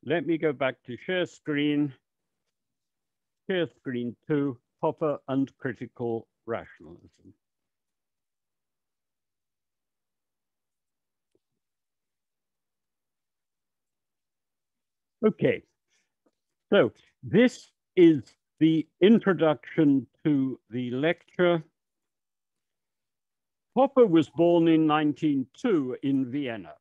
let me go back to share screen 2, Popper and Critical Rationalism. Okay, so this is the introduction to the lecture. Popper was born in 1902 in Vienna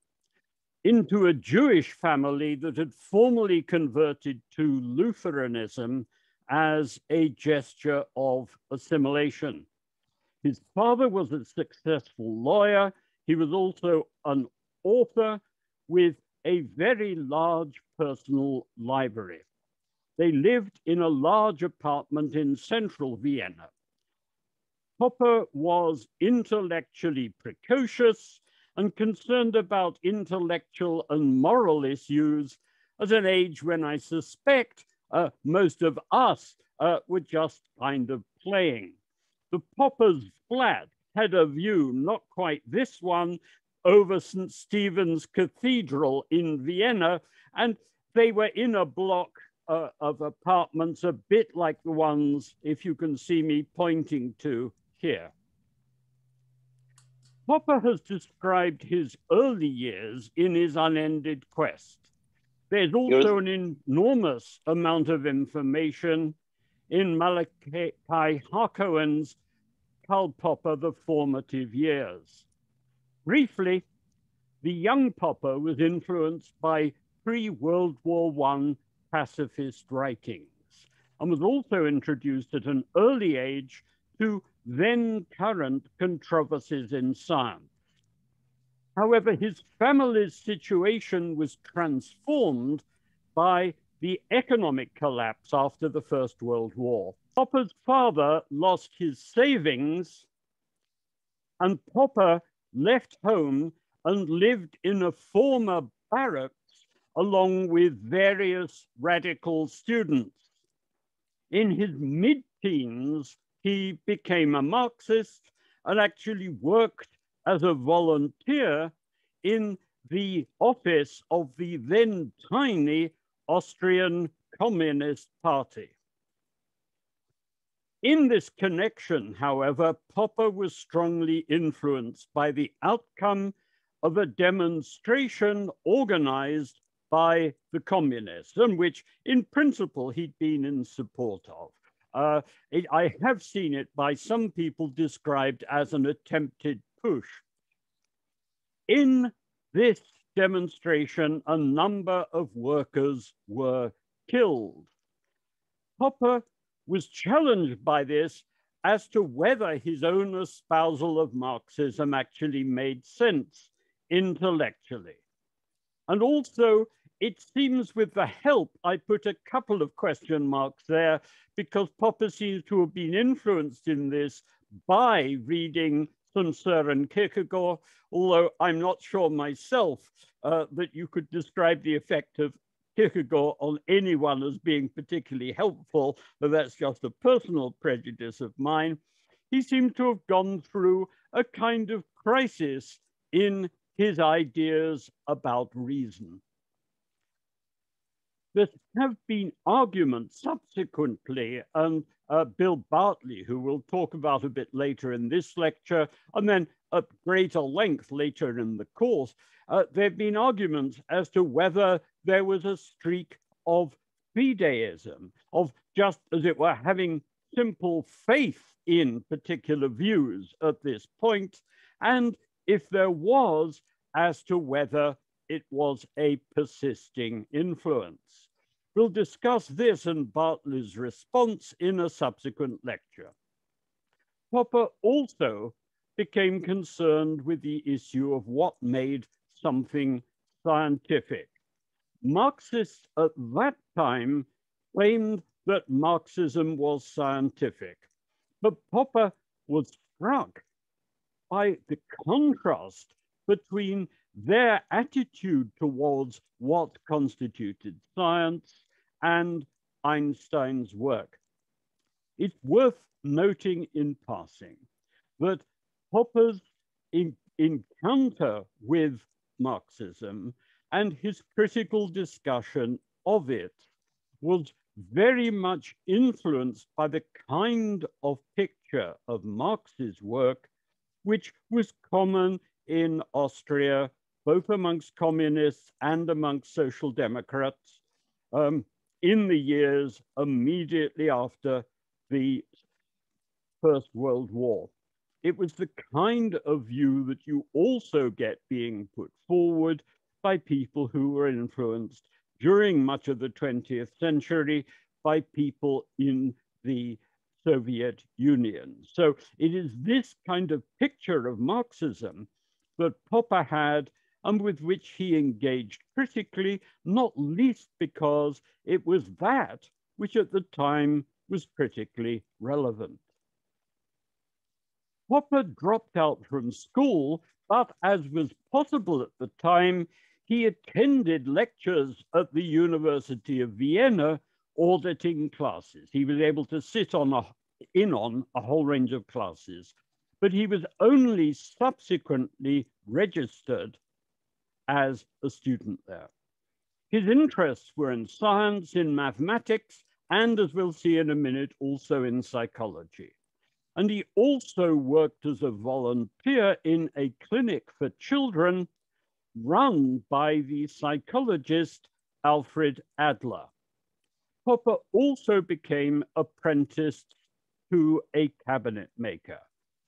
into a Jewish family that had formally converted to Lutheranism as a gesture of assimilation. His father was a successful lawyer. He was also an author with a very large personal library. They lived in a large apartment in central Vienna. Popper was intellectually precocious and concerned about intellectual and moral issues at an age when I suspect most of us were just kind of playing. The Popper's flat had a view, not quite this one, over St. Stephen's Cathedral in Vienna, and they were in a block of apartments a bit like the ones, if you can see me pointing to here. Popper has described his early years in his unended quest. There's also an enormous amount of information in Malachi Harcohen's Karl Popper, The Formative Years. Briefly, the young Popper was influenced by pre-World War I pacifist writings and was also introduced at an early age to then current controversies in science. However, his family's situation was transformed by the economic collapse after the First World War. Popper's father lost his savings, and Popper left home and lived in a former barracks along with various radical students. In his mid-teens, he became a Marxist and actually worked as a volunteer in the office of the then tiny Austrian Communist Party. In this connection, however, Popper was strongly influenced by the outcome of a demonstration organized by the communists, and which in principle he'd been in support of. I have seen it by some people described as an attempted push. In this demonstration, a number of workers were killed. Popper was challenged by this as to whether his own espousal of Marxism actually made sense intellectually. And also, it seems with the help, I put a couple of question marks there, because Popper seems to have been influenced in this by reading Sun Tzu and Kierkegaard, although I'm not sure myself that you could describe the effect of Kierkegaard on anyone as being particularly helpful, but that's just a personal prejudice of mine. He seemed to have gone through a kind of crisis in his ideas about reason. There have been arguments subsequently, and Bill Bartley, who we'll talk about a bit later in this lecture, and then at greater length later in the course, there have been arguments as to whether there was a streak of fideism, of just, as it were, having simple faith in particular views at this point, and if there was, as to whether it was a persisting influence. We'll discuss this and Bartley's response in a subsequent lecture. Popper also became concerned with the issue of what made something scientific. Marxists at that time claimed that Marxism was scientific, but Popper was struck by the contrast between their attitude towards what constituted science and Einstein's work. It's worth noting in passing that Popper's encounter with Marxism and his critical discussion of it was very much influenced by the kind of picture of Marx's work, which was common in Austria, both amongst communists and amongst social democrats, in the years immediately after the First World War. It was the kind of view that you also get being put forward by people who were influenced during much of the 20th century by people in the Soviet Union. So it is this kind of picture of Marxism that Popper had and with which he engaged critically, not least because it was that which at the time was critically relevant. Popper dropped out from school, but as was possible at the time, he attended lectures at the University of Vienna, auditing classes. He was able to sit in on a whole range of classes, but he was only subsequently registered as a student there. His interests were in science, in mathematics, and as we'll see in a minute, also in psychology. And he also worked as a volunteer in a clinic for children run by the psychologist Alfred Adler. Popper also became apprenticed to a cabinet maker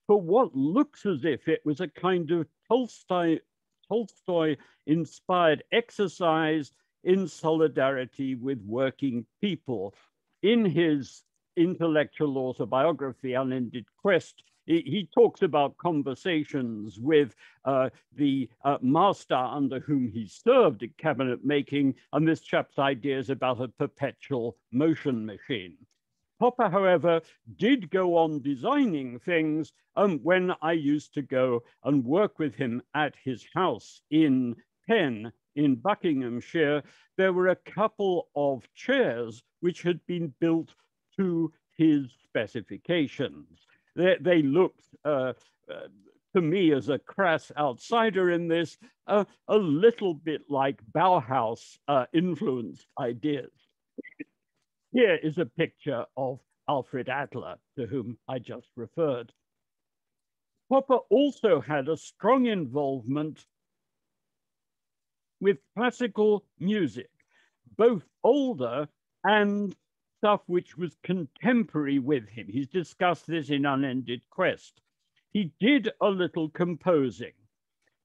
for what looks as if it was a kind of Tolstoy-inspired exercise in solidarity with working people. In his intellectual autobiography, Unended Quest, he talks about conversations with the master under whom he served at cabinet making, and this chap's ideas about a perpetual motion machine. Popper, however, did go on designing things when I used to go and work with him at his house in Penn, in Buckinghamshire. There were a couple of chairs which had been built to his specifications. They looked, to me as a crass outsider in this, a little bit like Bauhaus influenced ideas. Here is a picture of Alfred Adler, to whom I just referred. Popper also had a strong involvement with classical music, both older and stuff which was contemporary with him. He's discussed this in Unended Quest. He did a little composing.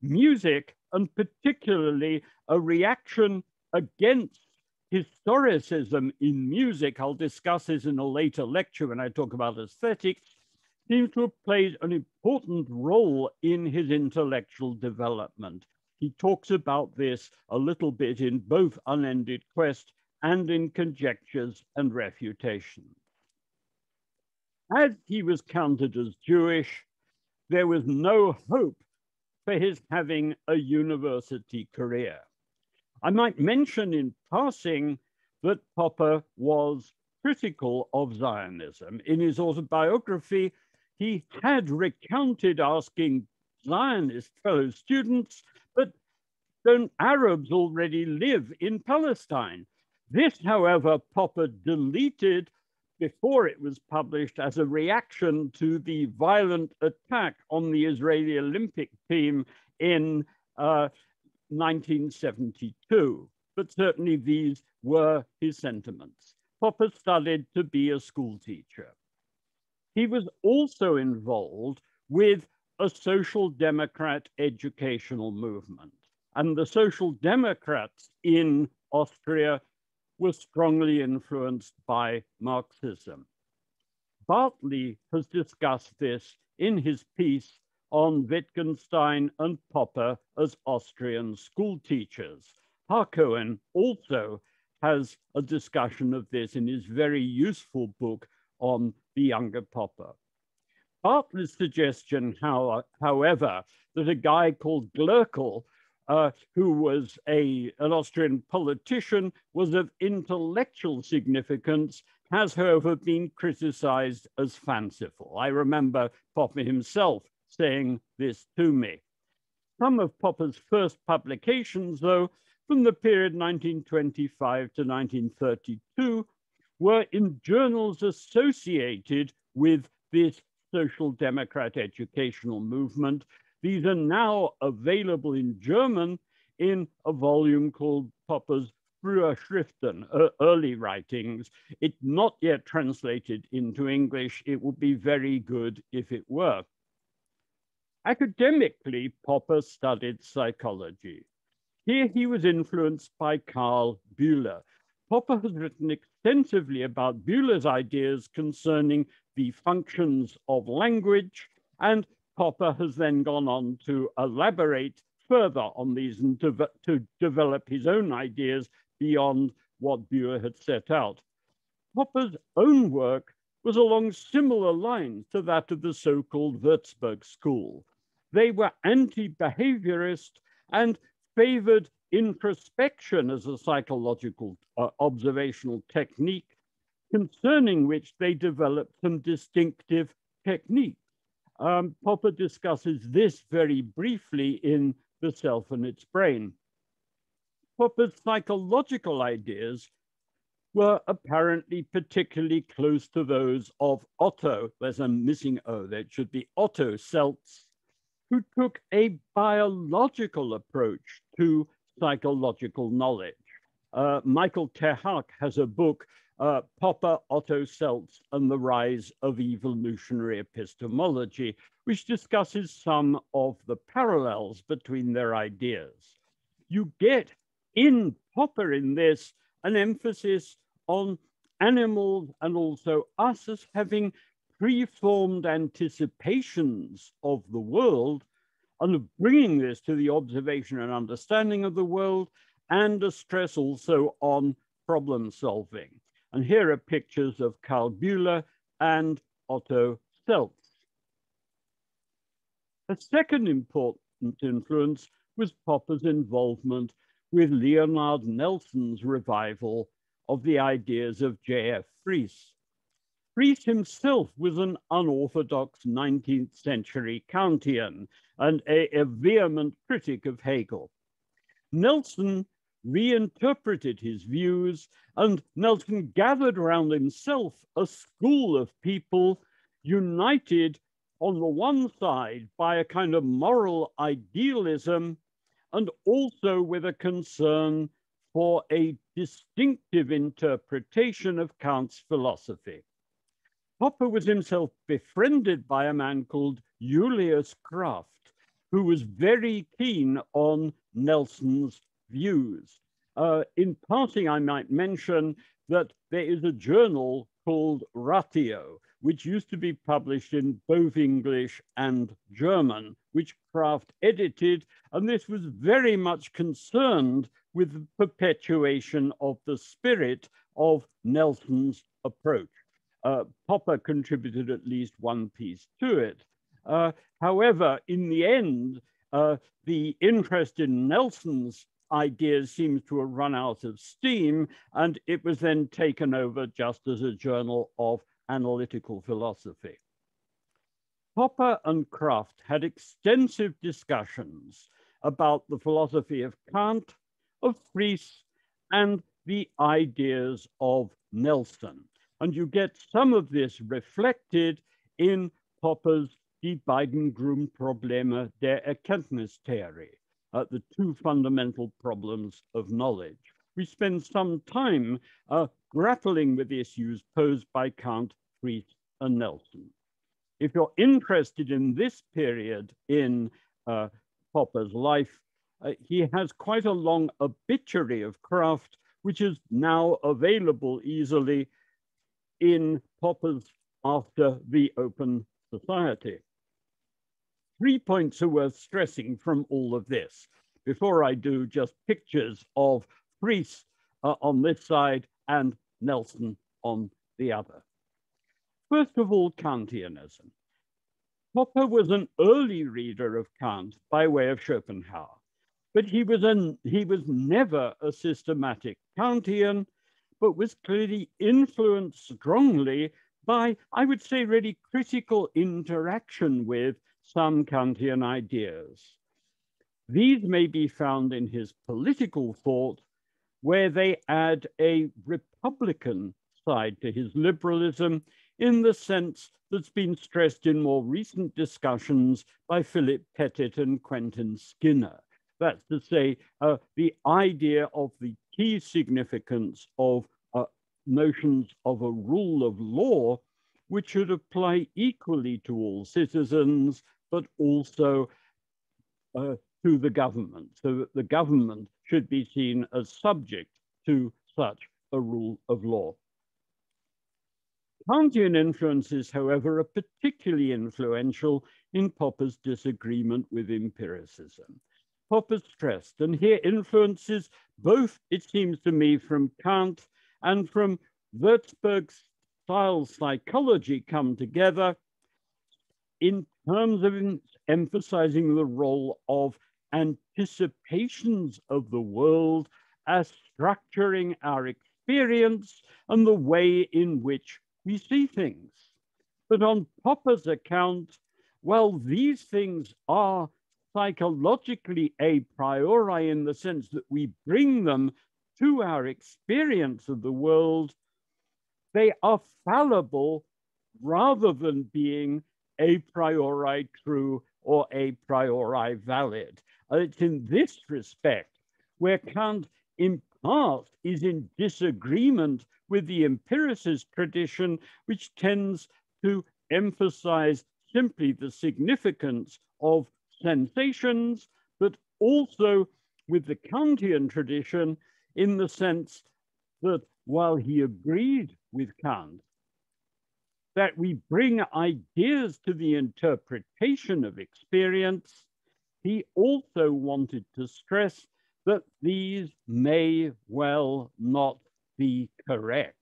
Music, and particularly a reaction against historicism in music, I'll discuss this in a later lecture when I talk about aesthetics, seems to have played an important role in his intellectual development. He talks about this a little bit in both Unended Quest and in Conjectures and Refutations. As he was counted as Jewish, there was no hope for his having a university career. I might mention in passing that Popper was critical of Zionism. In his autobiography, he had recounted asking Zionist fellow students, but don't Arabs already live in Palestine? This, however, Popper deleted before it was published as a reaction to the violent attack on the Israeli Olympic team in 1972. But certainly these were his sentiments. Popper studied to be a school teacher. He was also involved with a social democrat educational movement. And the social democrats in Austria were strongly influenced by Marxism. Bartley has discussed this in his piece on Wittgenstein and Popper as Austrian school teachers. Harkoen also has a discussion of this in his very useful book on the younger Popper. Bartley's suggestion, however, that a guy called Glöckl, who was an Austrian politician, was of intellectual significance, has, however, been criticized as fanciful. I remember Popper himself saying this to me. Some of Popper's first publications, though, from the period 1925 to 1932 were in journals associated with this social democrat educational movement. These are now available in German in a volume called Popper's Frühe Schriften, early writings. It's not yet translated into English. It would be very good if it were. Academically, Popper studied psychology. Here he was influenced by Karl Popper. Popper has written extensively about Bülow's ideas concerning the functions of language, and Popper has then gone on to elaborate further on these and to develop his own ideas beyond what Bülow had set out. Popper's own work was along similar lines to that of the so-called Würzburg school. They were anti-behaviorist and favored introspection as a psychological observational technique, concerning which they developed some distinctive techniques. Popper discusses this very briefly in The Self and Its Brain. Popper's psychological ideas were apparently particularly close to those of Otto, there's a missing O, there should be Otto Seltz, who took a biological approach to psychological knowledge. Michael Terhak has a book, Popper, Otto Seltz, and the Rise of Evolutionary Epistemology, which discusses some of the parallels between their ideas. You get in Popper in this an emphasis on animals and also us as having preformed anticipations of the world, and of bringing this to the observation and understanding of the world, and a stress also on problem solving. And here are pictures of Karl Bülow and Otto Seltz. A second important influence was Popper's involvement with Leonard Nelson's revival of the ideas of J.F. Fries. Fries himself was an unorthodox 19th century Kantian and a vehement critic of Hegel. Nelson reinterpreted his views, and Nelson gathered around himself a school of people united on the one side by a kind of moral idealism and also with a concern for a distinctive interpretation of Kant's philosophy. Popper was himself befriended by a man called Julius Kraft, who was very keen on Nelson's views. In passing, I might mention that there is a journal called Ratio, which used to be published in both English and German, which Kraft edited, and this was very much concerned with the perpetuation of the spirit of Nelson's approach. Popper contributed at least one piece to it. However, in the end, the interest in Nelson's ideas seems to have run out of steam, and it was then taken over just as a journal of analytical philosophy. Popper and Kraft had extensive discussions about the philosophy of Kant, of Fries, and the ideas of Nelson. And you get some of this reflected in Popper's Die beiden Grundprobleme der Erkenntnistheorie, the two fundamental problems of knowledge. We spend some time grappling with issues posed by Kant, Fries, and Nelson. If you're interested in this period in Popper's life, he has quite a long obituary of Kraft, which is now available easily in Popper's After the Open Society. 3 points are worth stressing from all of this. Before I do, just pictures of Fries on this side and Nelson on the other. First of all, Kantianism. Popper was an early reader of Kant by way of Schopenhauer, but he was never a systematic Kantian, but was clearly influenced strongly by, I would say, really critical interaction with some Kantian ideas. These may be found in his political thought, where they add a Republican side to his liberalism in the sense that's been stressed in more recent discussions by Philip Pettit and Quentin Skinner. That's to say, the idea of the key significance of notions of a rule of law, which should apply equally to all citizens, but also to the government, so that the government should be seen as subject to such a rule of law. Kantian influences, however, are particularly influential in Popper's disagreement with empiricism. Popper stressed, and here influences both, it seems to me, from Kant and from Würzburg's style psychology come together in terms of emphasizing the role of anticipations of the world as structuring our experience and the way in which we see things. But on Popper's account, while these things are psychologically a priori in the sense that we bring them to our experience of the world, they are fallible rather than being a priori true or a priori valid. It's in this respect where Kant in part is in disagreement with the empiricist tradition, which tends to emphasize simply the significance of sensations, but also with the Kantian tradition in the sense that while he agreed with Kant that we bring ideas to the interpretation of experience, he also wanted to stress that these may well not be correct.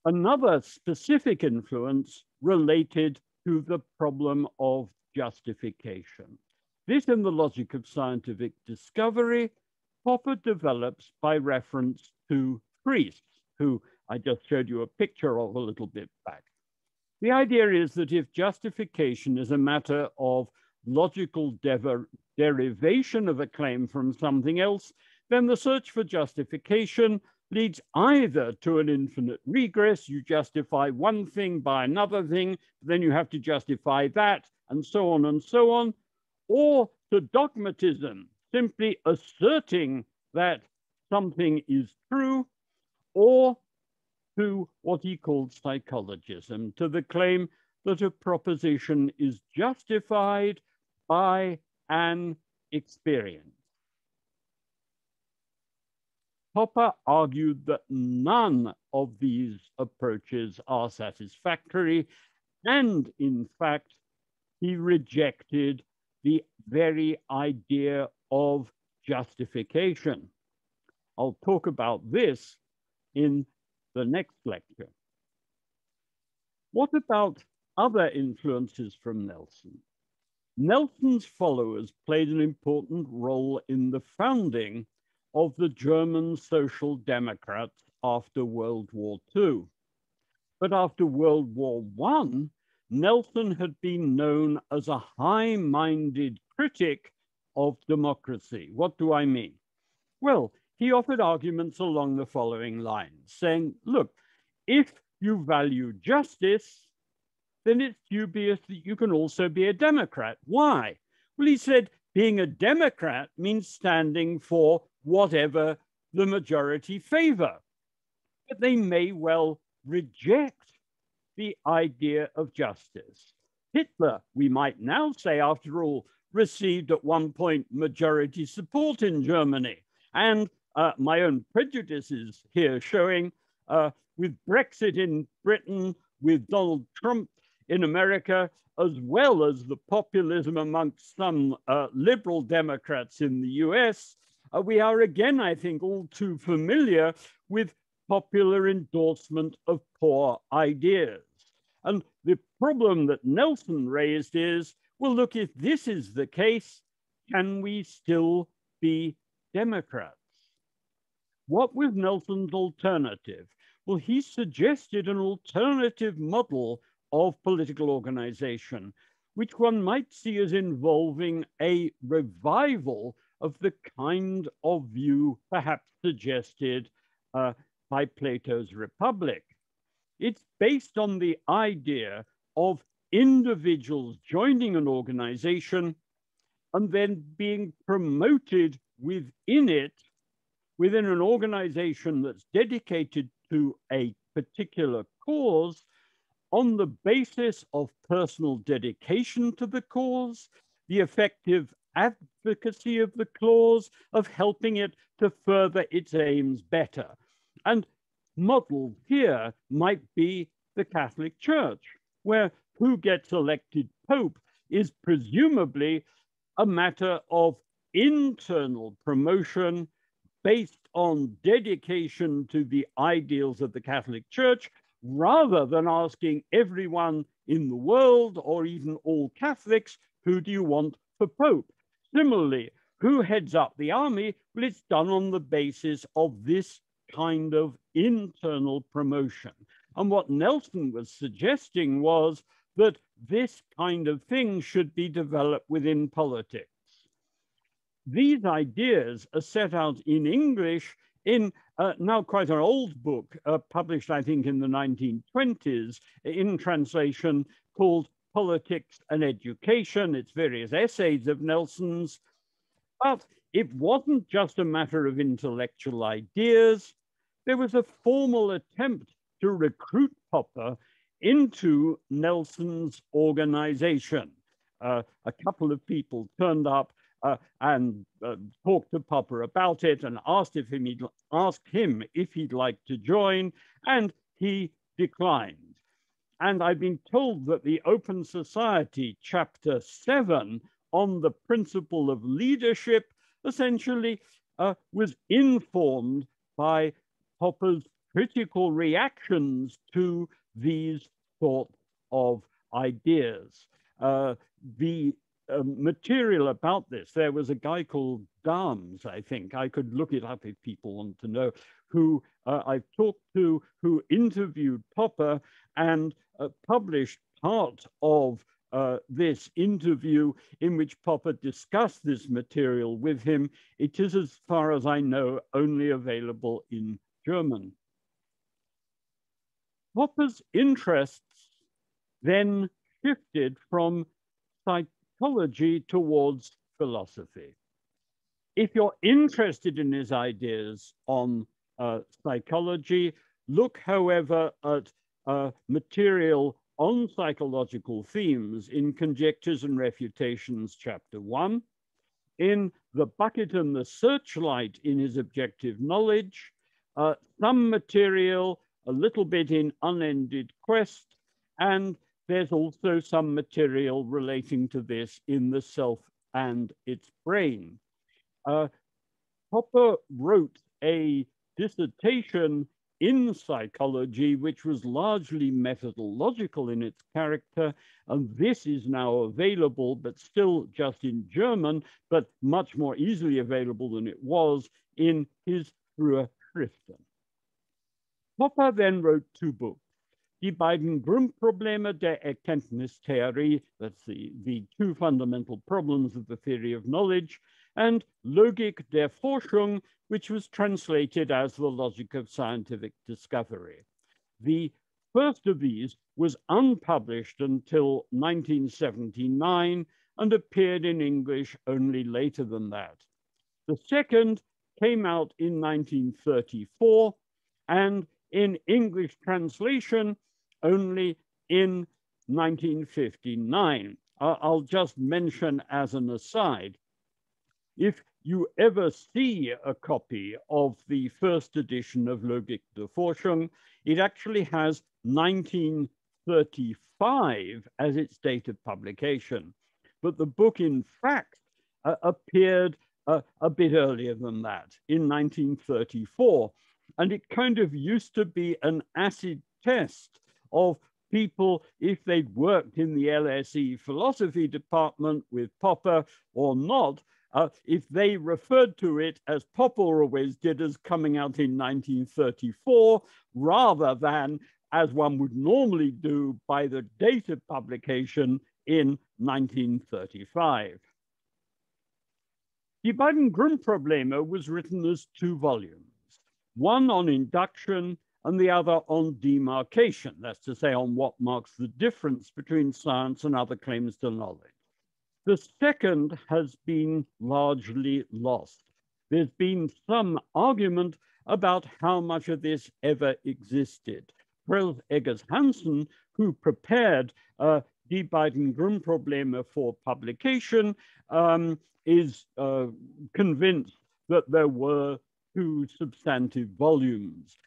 Another specific influence related to the problem of justification. This, in the logic of scientific discovery, Popper develops by reference to priests, who I just showed you a picture of a little bit back. The idea is that if justification is a matter of logical derivation of a claim from something else, then the search for justification leads either to an infinite regress, you justify one thing by another thing, then you have to justify that, and so on, or to dogmatism, simply asserting that something is true, or to what he called psychologism, to the claim that a proposition is justified by an experience. Popper argued that none of these approaches are satisfactory, and in fact, he rejected the very idea of justification. I'll talk about this in the next lecture. What about other influences from Nelson? Nelson's followers played an important role in the founding of the German Social Democrats after World War II. But after World War I, Nelson had been known as a high-minded critic of democracy. What do I mean? Well, he offered arguments along the following lines, saying, look, if you value justice, then it's dubious that you can also be a Democrat. Why? Well, he said, being a Democrat means standing for whatever the majority favor. But they may well reject the idea of justice. Hitler, we might now say, after all, received at one point majority support in Germany. And my own prejudices here showing with Brexit in Britain, with Donald Trump in America, as well as the populism amongst some liberal Democrats in the US, we are again, I think, all too familiar with popular endorsement of poor ideas. And the problem that Nelson raised is, well, look, if this is the case, can we still be Democrats? What was Nelson's alternative? Well, he suggested an alternative model of political organization, which one might see as involving a revival of the kind of view perhaps suggested by Plato's Republic. It's based on the idea of individuals joining an organization and then being promoted within it, within an organization that's dedicated to a particular cause, on the basis of personal dedication to the cause, the effective advocacy of the cause, of helping it to further its aims better. And modeled here might be the Catholic Church, where who gets elected Pope is presumably a matter of internal promotion based on dedication to the ideals of the Catholic Church, rather than asking everyone in the world, or even all Catholics, who do you want for Pope? Similarly, who heads up the army? Well, it's done on the basis of this kind of internal promotion. And what Nelson was suggesting was that this kind of thing should be developed within politics. These ideas are set out in English in now quite an old book, published, I think, in the 1920s, in translation, called Politics and Education. It's various essays of Nelson's. But it wasn't just a matter of intellectual ideas. There was a formal attempt to recruit Popper into Nelson's organization. A couple of people turned up and talked to Popper about it and asked him if he'd like to join, and he declined. And I've been told that the Open Society, Chapter 7, on the principle of leadership, essentially was informed by Popper's critical reactions to these sort of ideas. The material about this, there was a guy called Dahms, I think, I could look it up if people want to know, who I've talked to, who interviewed Popper and published part of this interview in which Popper discussed this material with him. It is, as far as I know, only available in German. Popper's interests then shifted from psychology towards philosophy. If you're interested in his ideas on psychology, look, however, at material on psychological themes in Conjectures and Refutations, Chapter 1, in The Bucket and the Searchlight in his Objective Knowledge, some material, a little bit in Unended Quest, and there's also some material relating to this in The Self and Its Brain. Popper wrote a dissertation in psychology, which was largely methodological in its character, and this is now available, but still just in German, but much more easily available than it was in his Frühe Schriften. Popper then wrote two books, Die beiden Grundprobleme der Erkenntnistheorie, that's the two fundamental problems of the theory of knowledge, and Logik der Forschung, which was translated as The Logic of Scientific Discovery. The first of these was unpublished until 1979 and appeared in English only later than that. The second came out in 1934 and in English translation only in 1959. I'll just mention as an aside, if you ever see a copy of the first edition of Logik der Forschung, it actually has 1935 as its date of publication. But the book, in fact, appeared a bit earlier than that, in 1934. And it kind of used to be an acid test of people, if they'd worked in the LSE philosophy department with Popper or not, if they referred to it, as Popper always did, as coming out in 1934, rather than, as one would normally do, by the date of publication in 1935. Die beiden Grundprobleme was written as 2 volumes, one on induction and the other on demarcation, that's to say on what marks the difference between science and other claims to knowledge. The second has been largely lost. There's been some argument about how much of this ever existed. Prels Eggers Hansen, who prepared Die beiden Grundprobleme for publication, is convinced that there were 2 substantive volumes.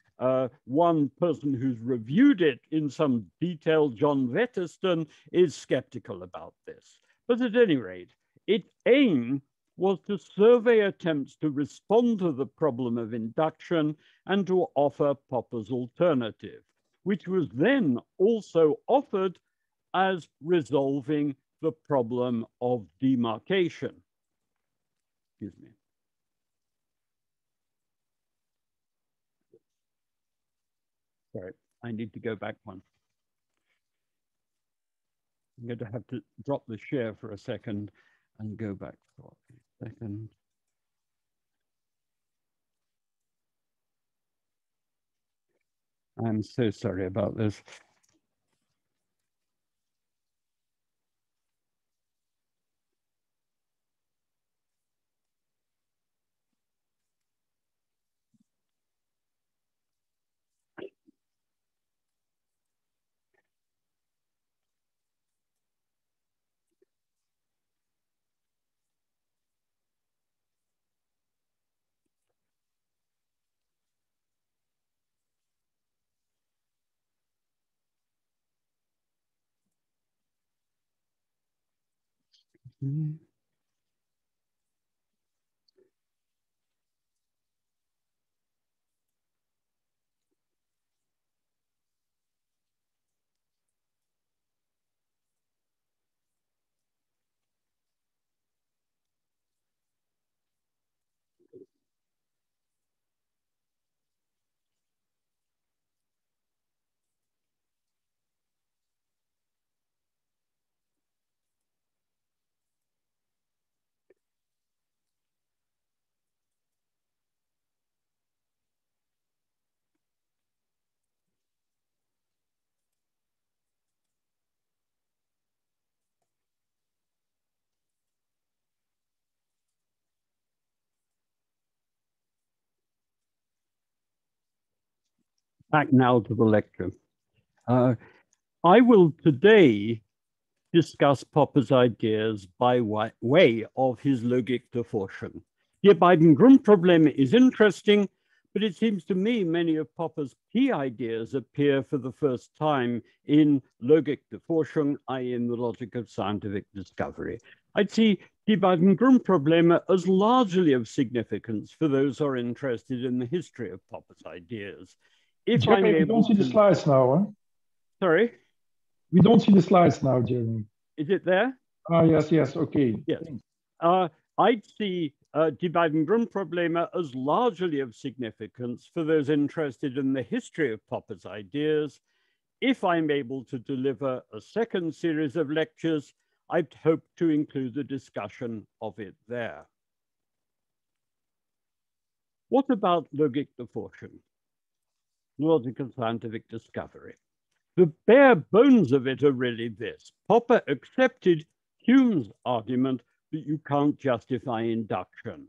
One person who's reviewed it in some detail, John Wetterston, is skeptical about this. But at any rate, its aim was to survey attempts to respond to the problem of induction and to offer Popper's alternative, which was then also offered as resolving the problem of demarcation. Excuse me. Sorry, I need to go back one. I'm going to have to drop the share for a second and go back for a second. I'm so sorry about this. Back now to the lecture. I will today discuss Popper's ideas by way of his Logik der Forschung. Die beiden Grundprobleme is interesting, but it seems to me many of Popper's key ideas appear for the first time in Logik der Forschung, i.e. in the logic of scientific discovery. I'd see Die beiden Grundprobleme as largely of significance for those who are interested in the history of Popper's ideas. If Jeremy, we don't see the slides now, huh? Sorry? We don't see the slides now, Jeremy. Is it there? Yes, okay. Yes. I'd see Die beiden Grundprobleme as largely of significance for those interested in the history of Popper's ideas. If I'm able to deliver a second series of lectures, I'd hope to include a discussion of it there. What about Logik der Forschung? Logical scientific discovery. The bare bones of it are really this. Popper accepted Hume's argument that you can't justify induction.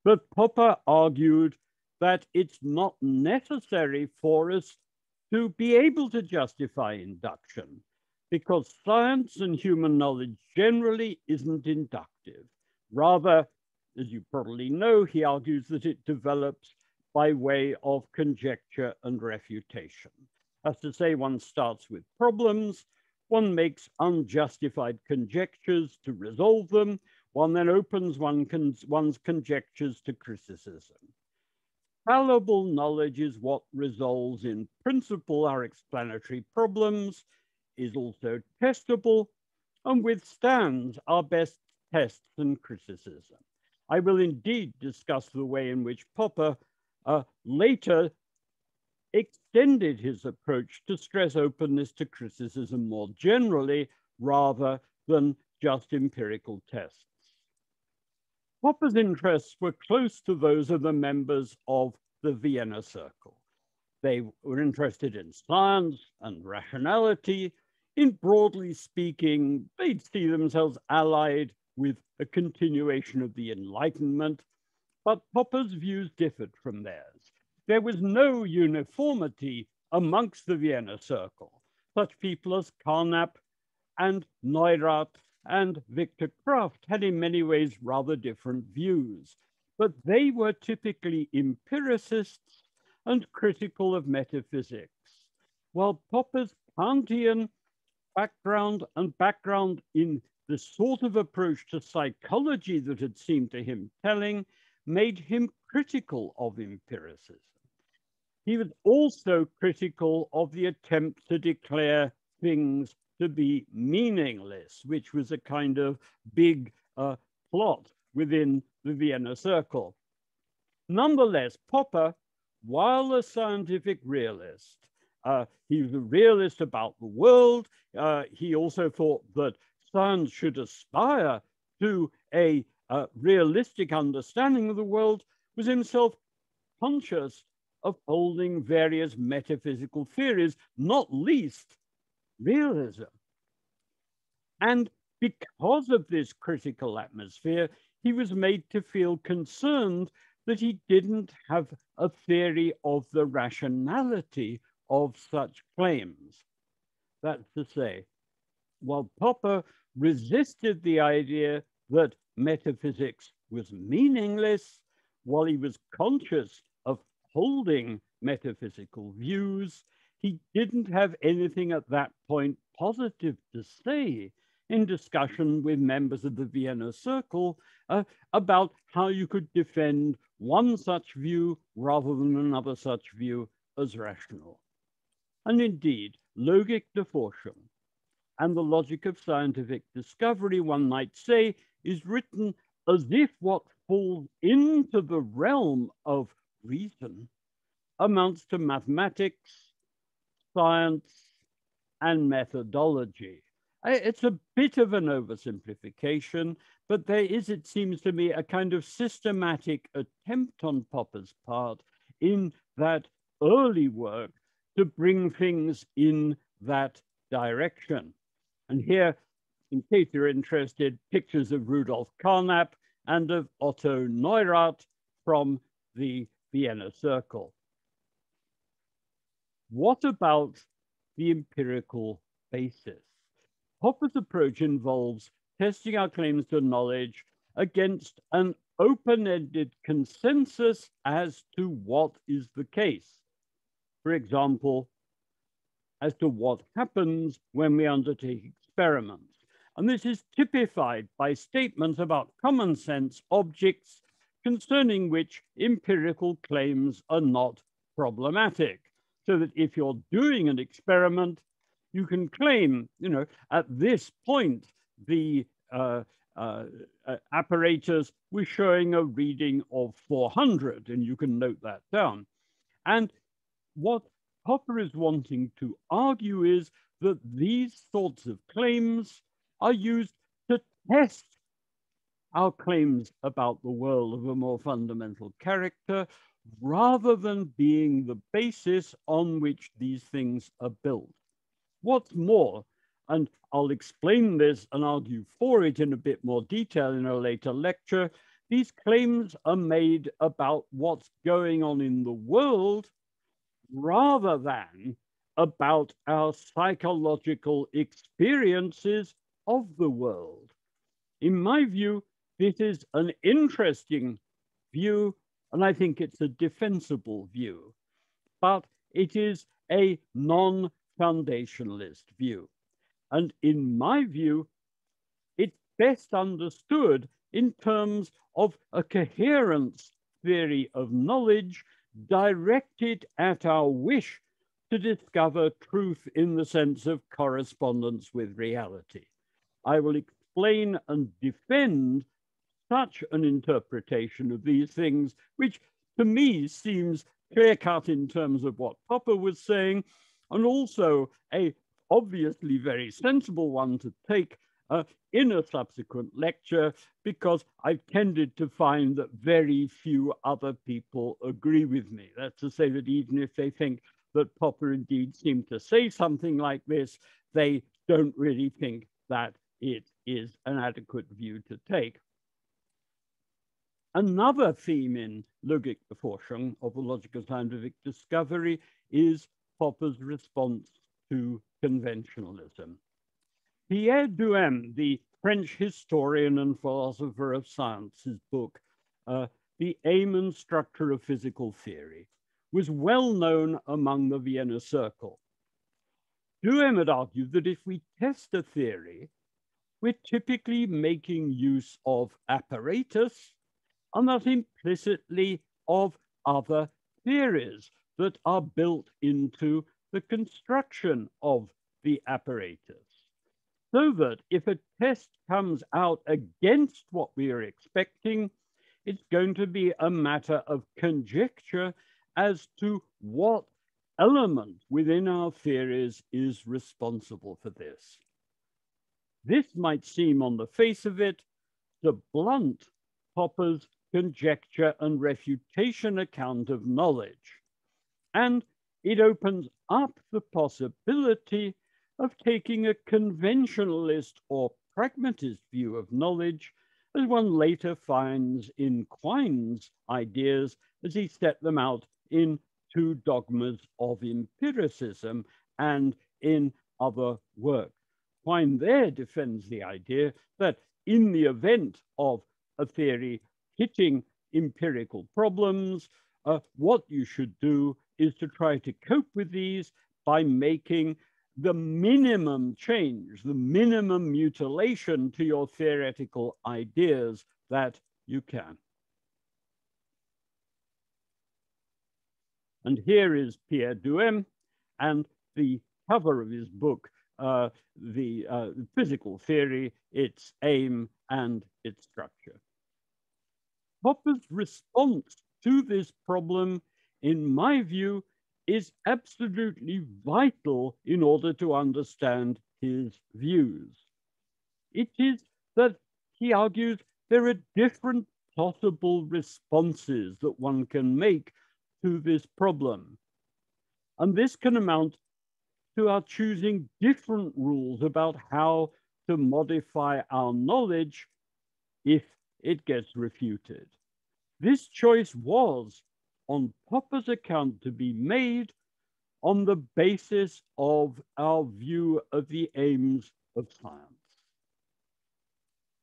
But Popper argued that it's not necessary for us to be able to justify induction because science and human knowledge generally isn't inductive. Rather, as you probably know, he argues that it develops by way of conjecture and refutation. That's to say, one starts with problems, one makes unjustified conjectures to resolve them, one then opens one's conjectures to criticism. Fallible knowledge is what resolves in principle our explanatory problems, is also testable, and withstands our best tests and criticism. I will indeed discuss the way in which Popper later extended his approach to stress openness to criticism more generally, rather than just empirical tests. Popper's interests were close to those of the members of the Vienna Circle. They were interested in science and rationality. In broadly speaking, they'd see themselves allied with a continuation of the Enlightenment, but Popper's views differed from theirs. There was no uniformity amongst the Vienna Circle. Such people as Carnap and Neurath and Victor Kraft had in many ways rather different views, but they were typically empiricists and critical of metaphysics, while Popper's Kantian background in the sort of approach to psychology that had seemed to him telling made him critical of empiricism. He was also critical of the attempt to declare things to be meaningless, which was a kind of big plot within the Vienna Circle. Nonetheless, Popper, while a scientific realist, he was a realist about the world. He also thought that science should aspire to a realistic understanding of the world, was himself conscious of holding various metaphysical theories, not least realism. And because of this critical atmosphere, he was made to feel concerned that he didn't have a theory of the rationality of such claims. That's to say, while Popper resisted the idea that metaphysics was meaningless, while he was conscious of holding metaphysical views, he didn't have anything at that point positive to say in discussion with members of the Vienna Circle about how you could defend one such view rather than another such view as rational. And indeed, Logik der Forschung and the logic of scientific discovery, one might say, is written as if what falls into the realm of reason amounts to mathematics, science, and methodology. It's a bit of an oversimplification, but there is, it seems to me, a kind of systematic attempt on Popper's part in that early work to bring things in that direction. And here, in case you're interested, pictures of Rudolf Carnap and of Otto Neurath from the Vienna Circle. What about the empirical basis? Popper's approach involves testing our claims to knowledge against an open-ended consensus as to what is the case. For example, as to what happens when we undertake experiments. And this is typified by statements about common sense objects concerning which empirical claims are not problematic. So that if you're doing an experiment, you can claim, at this point, the apparatus was showing a reading of 400, and you can note that down. And what Popper is wanting to argue is that these sorts of claims are used to test our claims about the world of a more fundamental character, rather than being the basis on which these things are built. What's more, and I'll explain this and argue for it in a bit more detail in a later lecture, these claims are made about what's going on in the world rather than about our psychological experiences of the world. In my view, this is an interesting view, and I think it's a defensible view, but it is a non-foundationalist view. And in my view, it's best understood in terms of a coherence theory of knowledge directed at our wish to discover truth in the sense of correspondence with reality. I will explain and defend such an interpretation of these things, which to me seems clear-cut in terms of what Popper was saying, and also a obviously very sensible one to take in a subsequent lecture, because I've tended to find that very few other people agree with me. That's to say that even if they think that Popper indeed seemed to say something like this, they don't really think that it is an adequate view to take. Another theme in Logikbeforschung, of the logical scientific discovery, is Popper's response to conventionalism. Pierre Duhem, the French historian and philosopher of science, his book, The Aim and Structure of Physical Theory, was well known among the Vienna Circle. Duhem had argued that if we test a theory, we're typically making use of apparatus, and thus implicitly of other theories that are built into the construction of the apparatus. So that if a test comes out against what we are expecting, it's going to be a matter of conjecture as to what element within our theories is responsible for this. This might seem on the face of it to blunt Popper's conjecture and refutation account of knowledge, and it opens up the possibility of taking a conventionalist or pragmatist view of knowledge, as one later finds in Quine's ideas as he set them out in Two Dogmas of Empiricism and in other works. Quine there defends the idea that in the event of a theory hitting empirical problems, what you should do is to try to cope with these by making the minimum change, the minimum mutilation to your theoretical ideas that you can. And here is Pierre Duhem and the cover of his book, The Physical Theory, Its Aim and Its Structure. Popper's response to this problem, in my view, is absolutely vital in order to understand his views. It is that he argues there are different possible responses that one can make to this problem. And this can amount to our choosing different rules about how to modify our knowledge if it gets refuted. This choice was, on Popper's account, to be made on the basis of our view of the aims of science.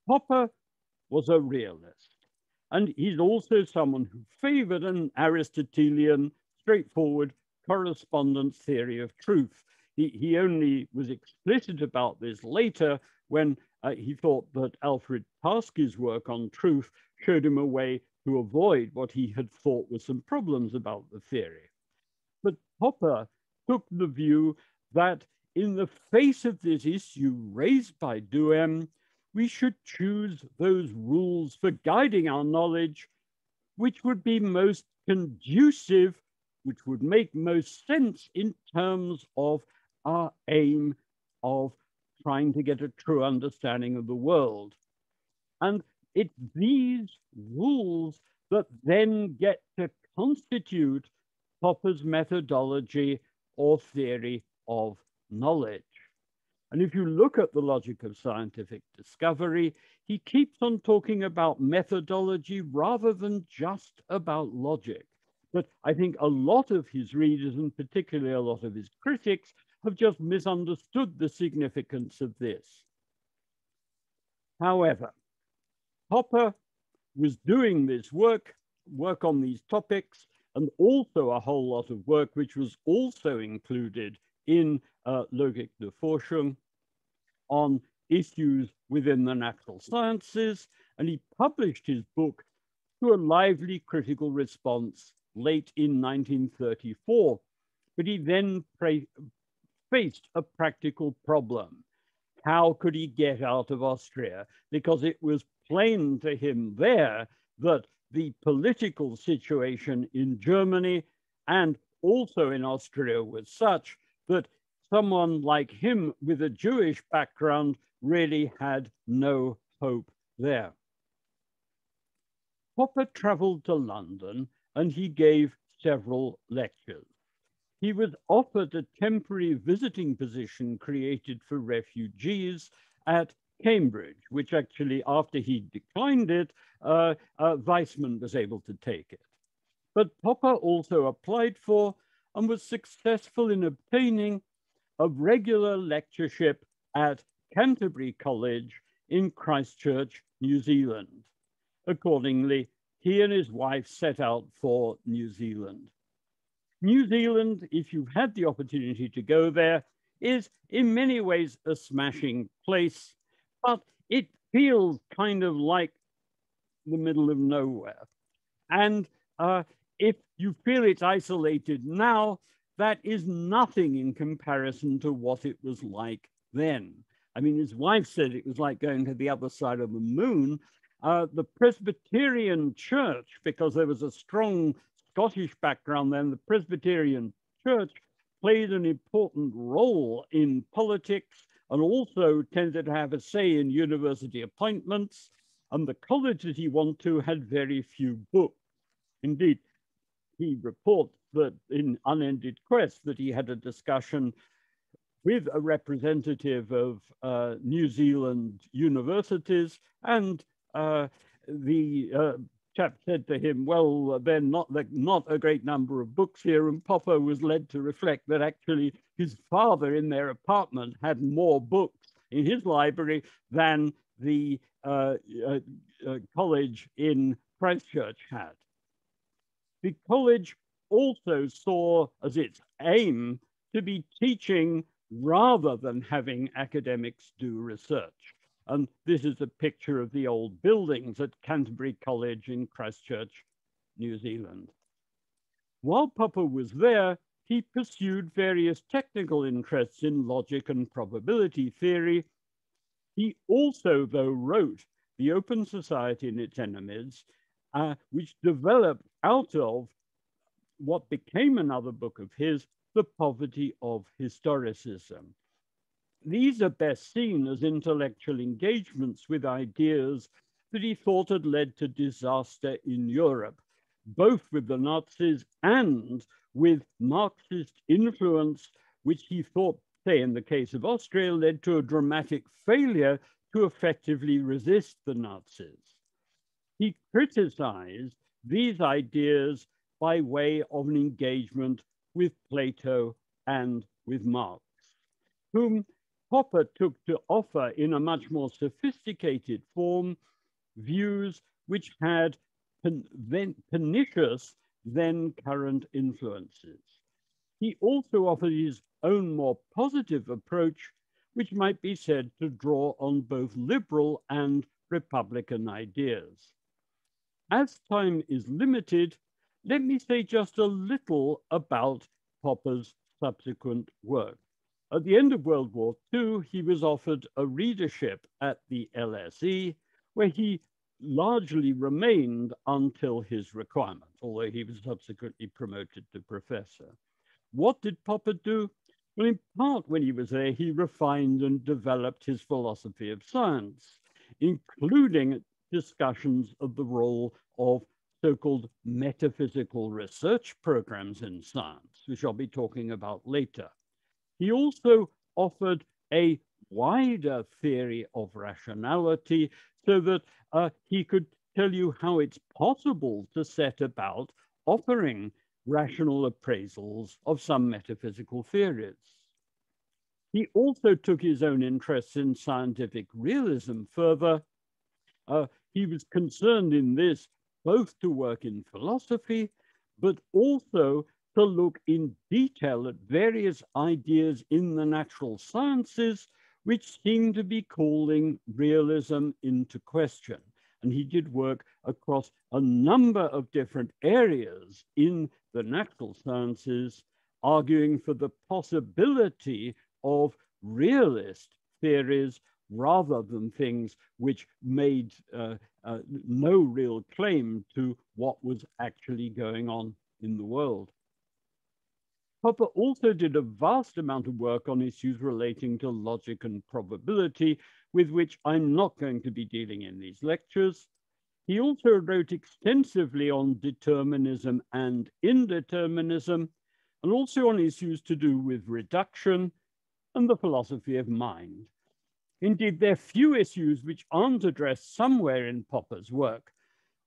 Popper was a realist, and he's also someone who favored an Aristotelian, straightforward correspondence theory of truth. He only was explicit about this later when he thought that Alfred Tarski's work on truth showed him a way to avoid what he had thought were some problems about the theory. But Popper took the view that in the face of this issue raised by Duhem, we should choose those rules for guiding our knowledge which would be most conducive, which would make most sense in terms of our aim of trying to get a true understanding of the world. And it's these rules that then get to constitute Popper's methodology or theory of knowledge. And if you look at the logic of scientific discovery, he keeps on talking about methodology rather than just about logic. But I think a lot of his readers, and particularly a lot of his critics, have just misunderstood the significance of this. However, Popper was doing this work on these topics, and also a whole lot of work which was also included in Logikbeforschung on issues within the natural sciences, and he published his book to a lively critical response late in 1934. But he then faced a practical problem. How could he get out of Austria? Because it was plain to him there that the political situation in Germany and also in Austria was such that someone like him with a Jewish background really had no hope there. Popper traveled to London and he gave several lectures. He was offered a temporary visiting position created for refugees at Cambridge, which actually, after he declined it, Weizmann was able to take it. But Popper also applied for and was successful in obtaining a regular lectureship at Canterbury College in Christchurch, New Zealand. Accordingly, he and his wife set out for New Zealand. New Zealand, if you've had the opportunity to go there, is in many ways a smashing place, but it feels kind of like the middle of nowhere. And if you feel it's isolated now, that is nothing in comparison to what it was like then. I mean, his wife said it was like going to the other side of the moon. The Presbyterian Church, because there was a strong Scottish background then, the Presbyterian Church played an important role in politics and also tended to have a say in university appointments. And the college that he went to had very few books. Indeed, he reports that in Unended Quest that he had a discussion with a representative of New Zealand universities, and the chap said to him, well, they're not a great number of books here, and Popper was led to reflect that actually his father in their apartment had more books in his library than the college in Christchurch had. The college also saw as its aim to be teaching rather than having academics do research. And this is a picture of the old buildings at Canterbury College in Christchurch, New Zealand. While Popper was there, he pursued various technical interests in logic and probability theory. He also, though, wrote The Open Society and Its Enemies, which developed out of what became another book of his, The Poverty of Historicism. These are best seen as intellectual engagements with ideas that he thought had led to disaster in Europe, both with the Nazis and with Marxist influence, which he thought, say in the case of Austria, led to a dramatic failure to effectively resist the Nazis. He criticized these ideas by way of an engagement with Plato and with Marx, whom Popper took to offer in a much more sophisticated form views which had pernicious then current influences. He also offered his own more positive approach, which might be said to draw on both liberal and Republican ideas. As time is limited, let me say just a little about Popper's subsequent work. At the end of World War II, he was offered a readership at the LSE, where he largely remained until his requirement, although he was subsequently promoted to professor. What did Popper do? Well, in part, when he was there, he refined and developed his philosophy of science, including discussions of the role of so-called metaphysical research programs in science, which I'll be talking about later. He also offered a wider theory of rationality so that he could tell you how it's possible to set about offering rational appraisals of some metaphysical theories. He also took his own interests in scientific realism further. He was concerned in this both to work in philosophy, but also to look in detail at various ideas in the natural sciences, which seemed to be calling realism into question. And he did work across a number of different areas in the natural sciences, arguing for the possibility of realist theories rather than things which made no real claim to what was actually going on in the world. Popper also did a vast amount of work on issues relating to logic and probability, with which I'm not going to be dealing in these lectures. He also wrote extensively on determinism and indeterminism, and also on issues to do with reduction and the philosophy of mind. Indeed, there are few issues which aren't addressed somewhere in Popper's work,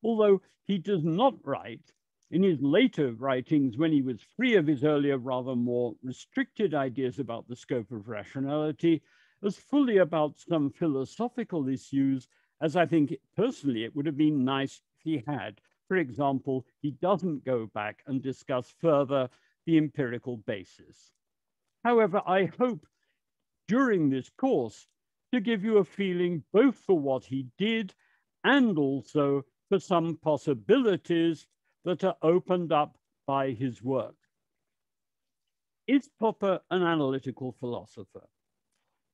although he does not write, in his later writings, when he was free of his earlier rather more restricted ideas about the scope of rationality, as fully about some philosophical issues as I think personally it would have been nice if he had. For example, he doesn't go back and discuss further the empirical basis. However, I hope during this course to give you a feeling both for what he did and also for some possibilities that are opened up by his work. Is Popper an analytical philosopher?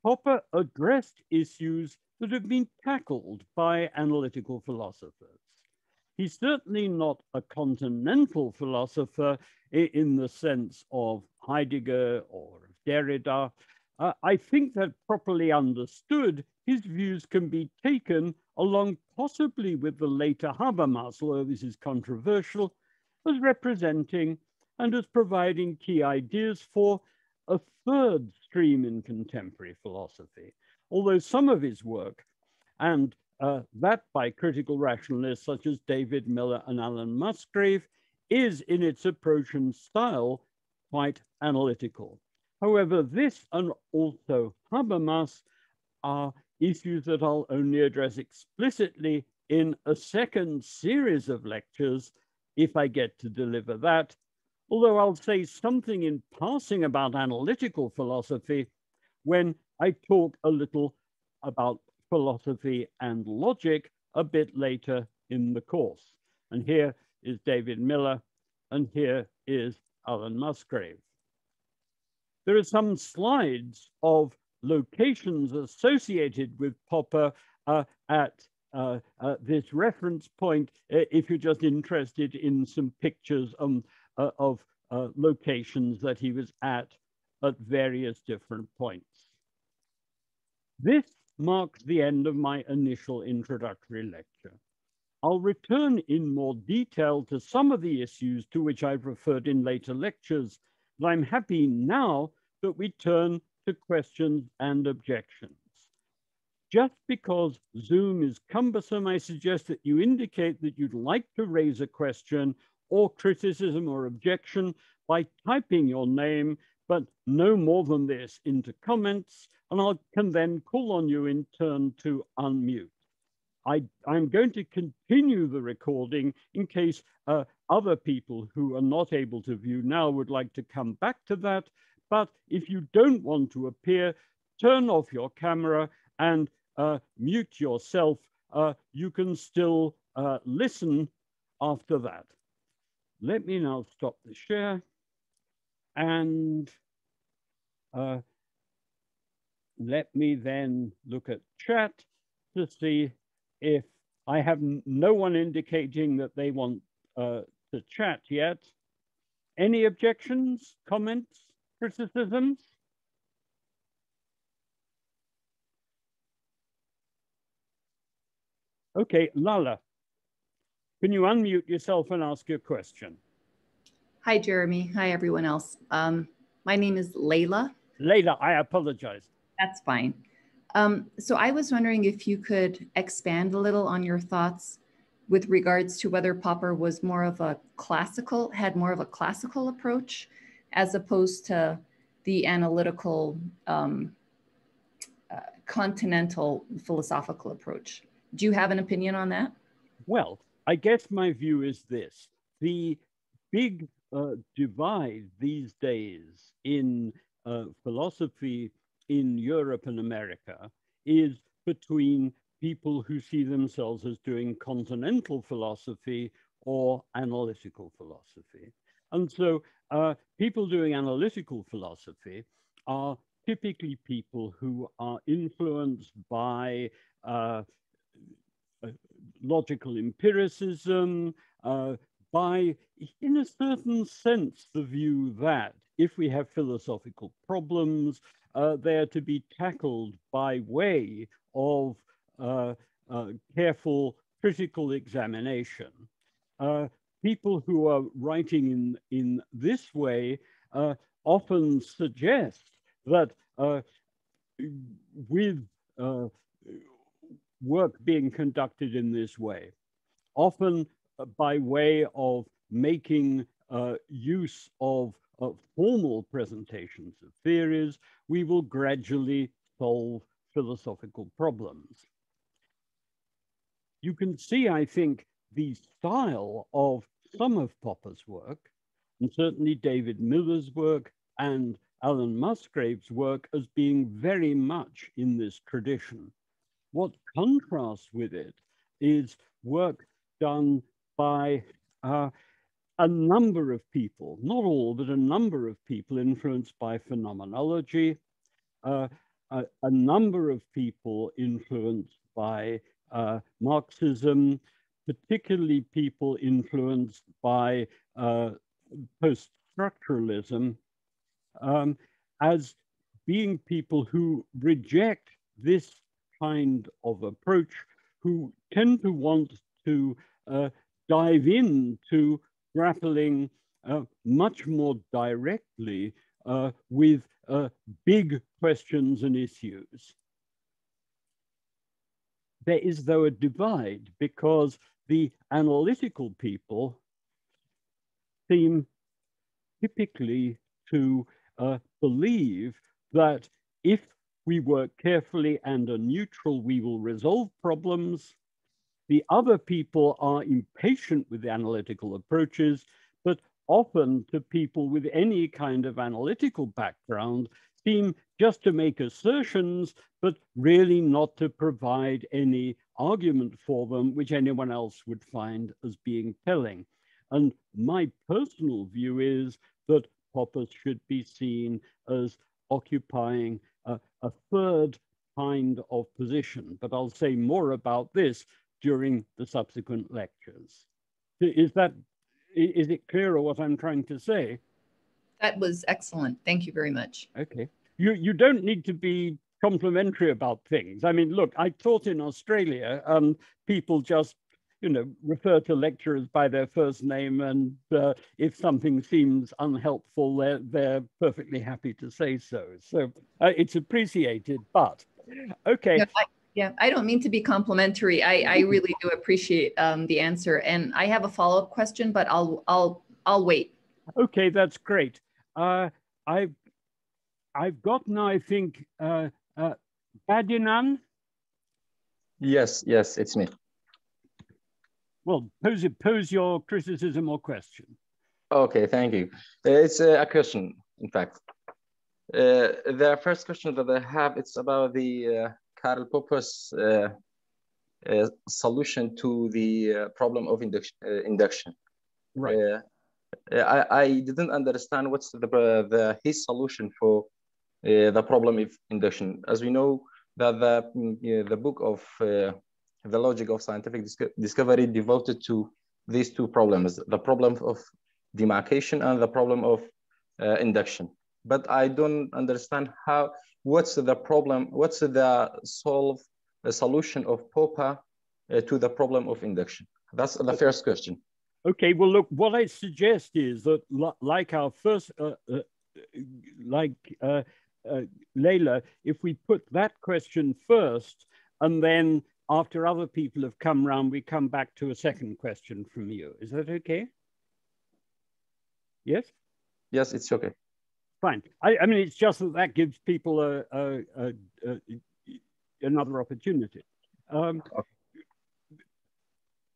Popper addressed issues that have been tackled by analytical philosophers. He's certainly not a continental philosopher in the sense of Heidegger or Derrida. I think that properly understood, his views can be taken along possibly with the later Habermas, although this is controversial, as representing and as providing key ideas for a third stream in contemporary philosophy. Although some of his work, and that by critical rationalists such as David Miller and Alan Musgrave, is in its approach and style quite analytical. However, this and also Habermas are issues that I'll only address explicitly in a second series of lectures if I get to deliver that, although I'll say something in passing about analytical philosophy when I talk a little about philosophy and logic a bit later in the course. And here is David Miller, and here is Alan Musgrave. There are some slides of locations associated with Popper at this reference point, if you're just interested in some pictures of locations that he was at various different points. This marks the end of my initial introductory lecture. I'll return in more detail to some of the issues to which I've referred in later lectures, but I'm happy now that we turn to questions and objections. Just because Zoom is cumbersome, I suggest that you indicate that you'd like to raise a question or criticism or objection by typing your name, but no more than this, into comments, and I can then call on you in turn to unmute. I'm going to continue the recording in case other people who are not able to view now would like to come back to that. But if you don't want to appear, turn off your camera and mute yourself. You can still listen after that. Let me now stop the share and let me then look at chat to see if I have no one indicating that they want to chat yet. Any objections, comments, criticisms? Okay, Lala, can you unmute yourself and ask your question? Hi, Jeremy. Hi, everyone else. My name is Layla. Layla, I apologize. That's fine. So I was wondering if you could expand a little on your thoughts with regards to whether Popper was more of a classical, had more of a classical approach as opposed to the analytical continental philosophical approach. Do you have an opinion on that? Well, I guess my view is this. The big divide these days in philosophy in Europe and America is between people who see themselves as doing continental philosophy or analytical philosophy. And so people doing analytical philosophy are typically people who are influenced by logical empiricism, by, in a certain sense, the view that if we have philosophical problems, they are to be tackled by way of careful critical examination. People who are writing in this way often suggest that with work being conducted in this way, often by way of making use of formal presentations of theories, we will gradually solve philosophical problems. You can see, I think, the style of some of Popper's work, and certainly David Miller's work and Alan Musgrave's work, as being very much in this tradition. What contrasts with it is work done by a number of people, not all, but a number of people influenced by phenomenology, a number of people influenced by Marxism, particularly people influenced by post-structuralism, as being people who reject this kind of approach, who tend to want to dive into grappling much more directly with big questions and issues. There is, though, a divide, because the analytical people seem typically to believe that if we work carefully and are neutral, we will resolve problems. The other people are impatient with the analytical approaches, but often to people with any kind of analytical background seem just to make assertions, but really not to provide any argument for them, which anyone else would find as being telling. And my personal view is that Popper should be seen as occupying a third kind of position, but I'll say more about this during the subsequent lectures. Is it clearer what I'm trying to say? That was excellent. Thank you very much. Okay. You don't need to be complimentary about things. I mean, look, I taught in Australia, and people just, refer to lecturers by their first name, and if something seems unhelpful, they're perfectly happy to say so. So it's appreciated, but okay. I don't mean to be complimentary. I really do appreciate the answer, and I have a follow-up question, but I'll wait. Okay, that's great. I've got now, I think, Badinan. Yes, it's me. Well, pose your criticism or question. Okay, thank you. It's a question, in fact. The first question that I have, it's about the Karl Popper's solution to the problem of induction. Right. I didn't understand what's his solution for the problem of induction. As we know, that the book of the logic of scientific discovery devoted to these two problems, the problem of demarcation and the problem of induction. But I don't understand what's the problem, what's the solution of Popper to the problem of induction. That's the first question. Okay, well, look, what I suggest is that like our first, Leila, if we put that question first, and then after other people have come round, we come back to a second question from you. Is that okay? Yes? Yes, it's okay. Fine. I mean, it's just that gives people another opportunity. When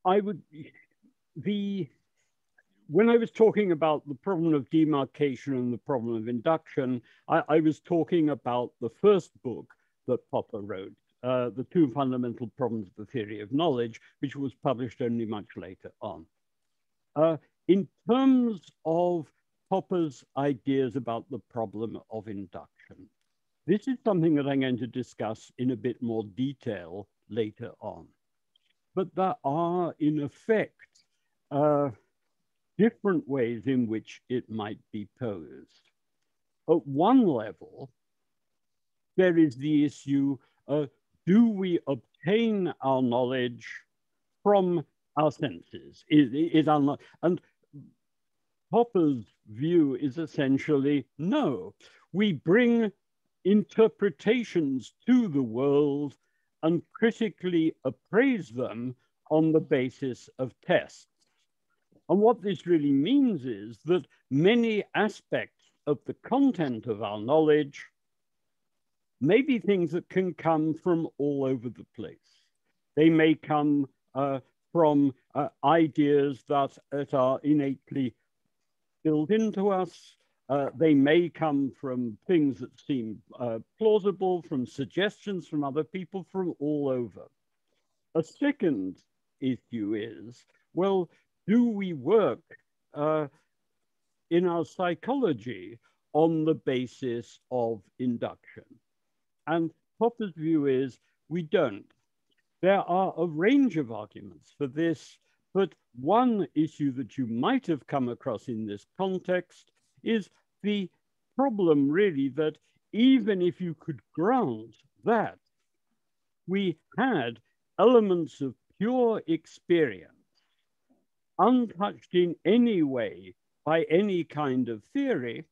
I was talking about the problem of demarcation and the problem of induction, I was talking about the first book that Popper wrote, The Two Fundamental Problems of the Theory of Knowledge, which was published only much later on. In terms of Popper's ideas about the problem of induction, this is something that I'm going to discuss in a bit more detail later on. But there are, in effect, different ways in which it might be posed. at one level, there is the issue, do we obtain our knowledge from our senses? And Popper's view is essentially, no, we bring interpretations to the world and critically appraise them on the basis of tests. And what this really means is that many aspects of the content of our knowledge may be things that can come from all over the place. They may come from ideas that are innately built into us. They may come from things that seem plausible, from suggestions from other people, from all over. A second issue is, well, do we work in our psychology on the basis of induction? And Popper's view is we don't. There are a range of arguments for this, but one issue that you might have come across in this context is the problem really that even if you could grant that we had elements of pure experience untouched in any way by any kind of theory,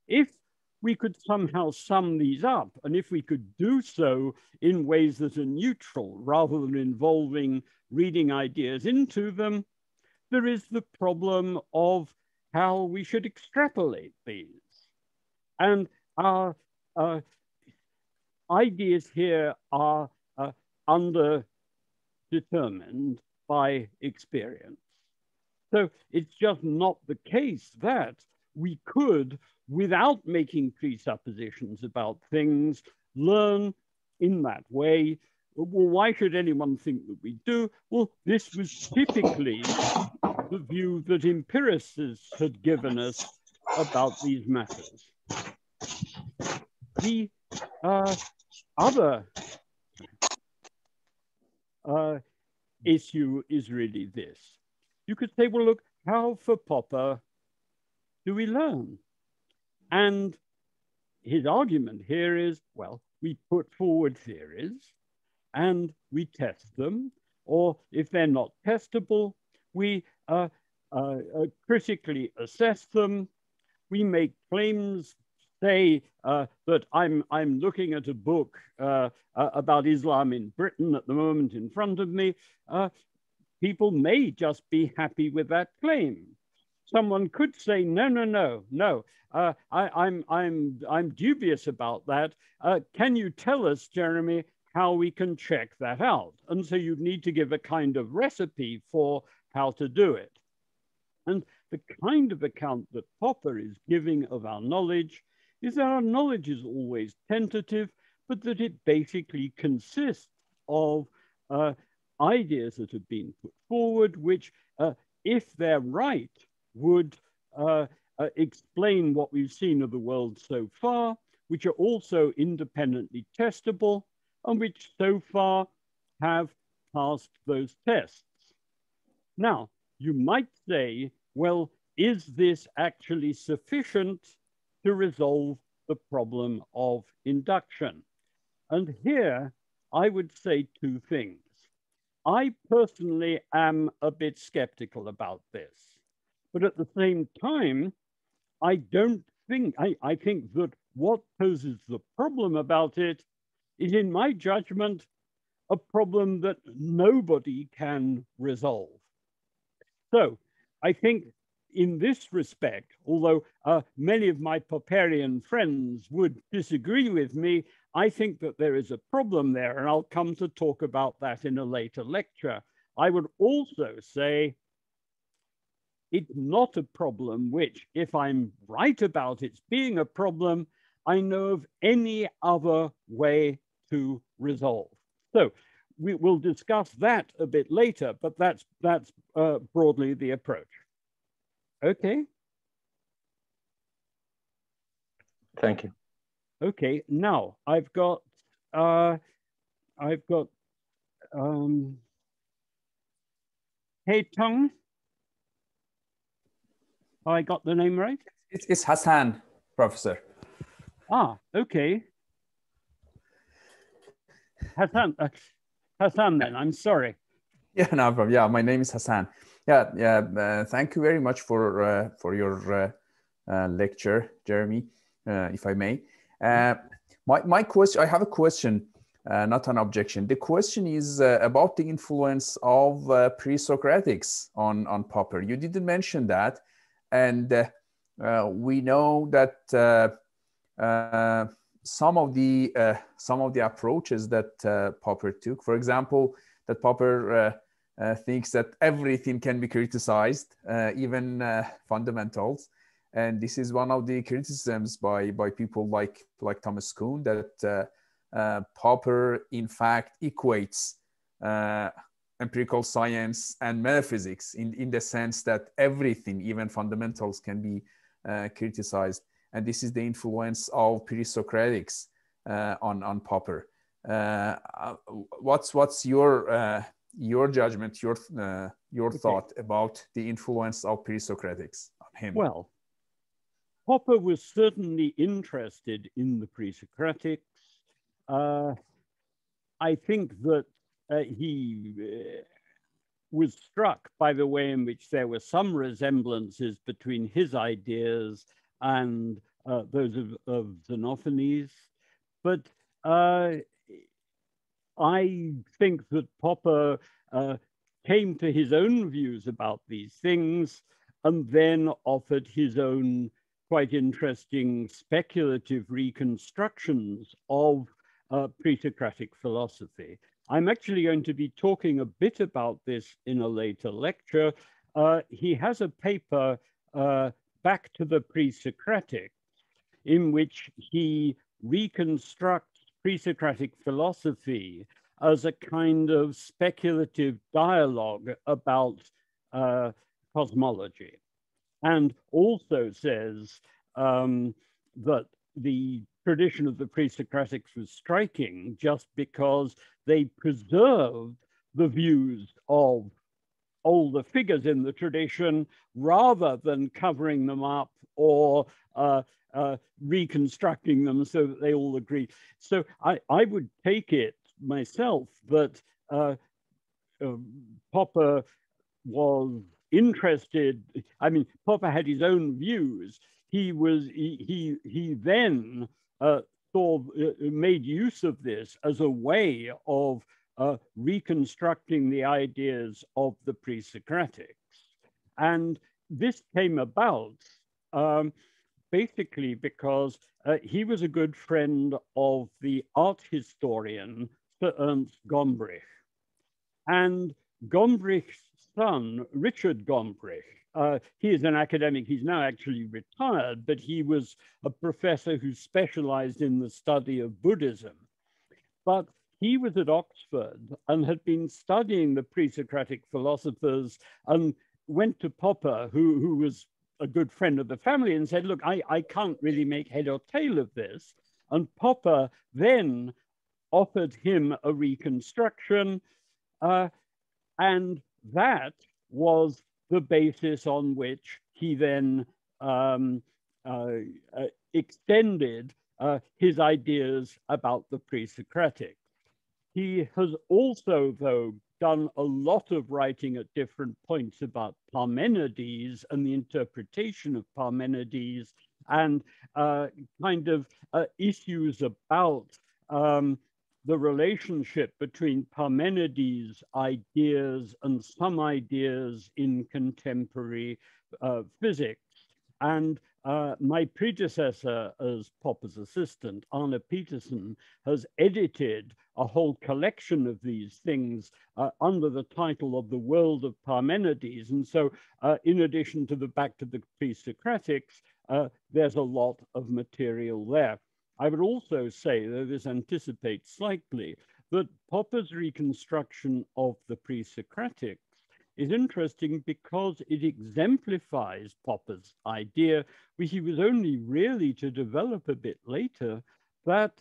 if we could somehow sum these up, and if we could do so in ways that are neutral rather than involving reading ideas into them, there is the problem of how we should extrapolate these. And our ideas here are underdetermined by experience. So it's just not the case that we could, without making presuppositions about things, learn in that way. Well, why should anyone think that we do? Well, this was typically the view that empiricists had given us about these matters. The other issue is really this. You could say, well, look, how for Popper do we learn? And his argument here is, well, we put forward theories and we test them, or if they're not testable, we critically assess them. We make claims, say that I'm looking at a book about Islam in Britain at the moment in front of me. People may just be happy with that claim. Someone could say, no, I'm dubious about that. Can you tell us, Jeremy, how we can check that out? And so you need to give a kind of recipe for how to do it. And the kind of account that Popper is giving of our knowledge is that our knowledge is always tentative, but that it basically consists of ideas that have been put forward, which, if they're right, would explain what we've seen of the world so far, which are also independently testable, and which so far have passed those tests. Now, you might say, well, is this actually sufficient to resolve the problem of induction? And here I would say two things. I personally am a bit skeptical about this, but at the same time, I think that what poses the problem about it is, in my judgment, a problem that nobody can resolve. So I think in this respect, although many of my Popperian friends would disagree with me, I think that there is a problem there, and I'll come to talk about that in a later lecture. I would also say it's not a problem which, if I'm right about its being a problem, I know of any other way to resolve. So we will discuss that a bit later, but that's broadly the approach. Okay. Thank you. Okay, now I've got Hey Tung. I got the name right? It's Hassan. Professor. Ah, okay. Hassan then, I'm sorry. Yeah, no problem. Yeah, my name is Hassan. Yeah, thank you very much for your lecture, Jeremy, if I may. My question, I have a question, not an objection. The question is about the influence of pre-Socratics on Popper. You didn't mention that, and we know that some of the approaches that Popper took, for example, that Popper thinks that everything can be criticized, even fundamentals. And this is one of the criticisms by people like Thomas Kuhn, that Popper in fact equates empirical science and metaphysics in the sense that everything, even fundamentals, can be criticized. And this is the influence of pre-Socratics on Popper. What's your judgment, your thought about the influence of pre-Socratics on him? Well, Popper was certainly interested in the pre-Socratics. I think that he was struck by the way in which there were some resemblances between his ideas and those of Xenophanes. But I think that Popper came to his own views about these things and then offered his own quite interesting speculative reconstructions of pre-Socratic philosophy. I'm actually going to be talking a bit about this in a later lecture. He has a paper, Back to the Pre-Socratics, in which he reconstructs pre-Socratic philosophy as a kind of speculative dialogue about cosmology, and also says that the tradition of the pre-Socratics was striking just because they preserved the views of older figures in the tradition rather than covering them up or reconstructing them so that they all agree. So I would take it myself that Popper was interested. I mean, Popper had his own views. He then made use of this as a way of reconstructing the ideas of the pre-Socratics. And this came about basically because he was a good friend of the art historian Sir Ernst Gombrich. And Gombrich's son, Richard Gombrich, he is an academic. He's now actually retired, but he was a professor who specialized in the study of Buddhism. But he was at Oxford and had been studying the pre-Socratic philosophers and went to Popper, who was a good friend of the family, and said, look, I can't really make head or tail of this. And Popper then offered him a reconstruction, and that was the basis on which he then extended his ideas about the pre-Socratics. He has also, though, done a lot of writing at different points about Parmenides and the interpretation of Parmenides and kind of issues about the relationship between Parmenides' ideas and some ideas in contemporary physics. And my predecessor as Popper's assistant, Arne Petersen, has edited a whole collection of these things under the title of The World of Parmenides. And so in addition to the Back to the Pre-Socratics, there's a lot of material there. I would also say, though this anticipates slightly, that Popper's reconstruction of the pre-Socratics is interesting because it exemplifies Popper's idea, which he was only really to develop a bit later, that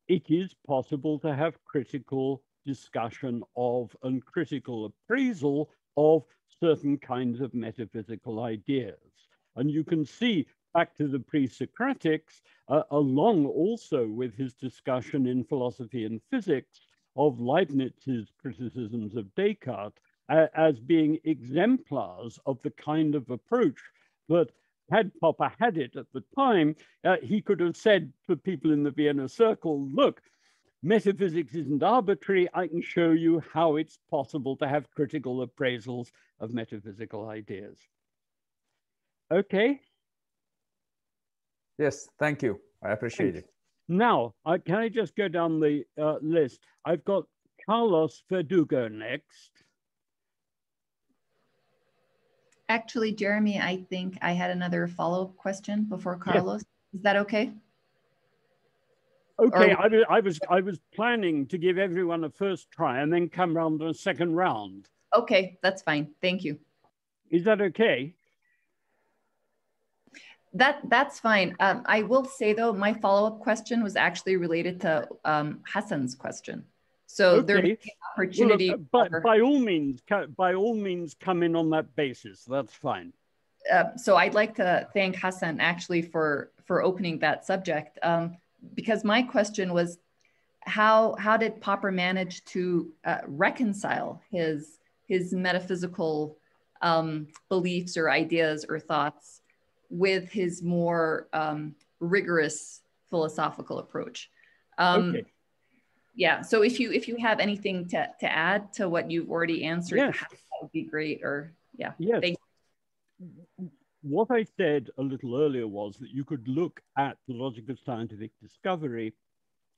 it is possible to have critical discussion of and critical appraisal of certain kinds of metaphysical ideas. And you can see back to the pre-Socratics, along also with his discussion in philosophy and physics of Leibniz's criticisms of Descartes as being exemplars of the kind of approach that, had Popper had it at the time, he could have said to people in the Vienna Circle, look, metaphysics isn't arbitrary. I can show you how it's possible to have critical appraisals of metaphysical ideas. Okay. Yes, thank you. I appreciate it. Now, can I just go down the list? I've got Carlos Verdugo next. Actually, Jeremy, I think I had another follow-up question before Carlos. Yes. Is that okay? Okay, I was planning to give everyone a first try and then come round to a second round. Okay, that's fine. Thank you. Is that okay? That's fine. I will say though, my follow-up question was actually related to Hassan's question. So okay. There may be an opportunity. Well, but by all means, come in on that basis. That's fine. So I'd like to thank Hassan actually for opening that subject, because my question was, how did Popper manage to reconcile his metaphysical beliefs or ideas or thoughts with his more rigorous philosophical approach? Okay. Yeah, so if you have anything to add to what you've already answered, yes. That would be great. Or yeah, yes. Thank you. What I said a little earlier was that you could look at the logic of scientific discovery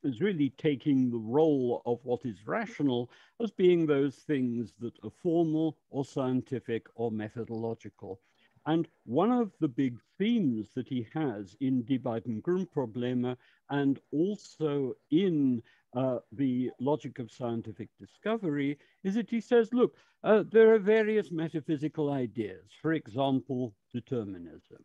as really taking the role of what is rational as being those things that are formal or scientific or methodological. And one of the big themes that he has in Die beiden Grundprobleme and also in the logic of scientific discovery is that he says, look, there are various metaphysical ideas, for example, determinism.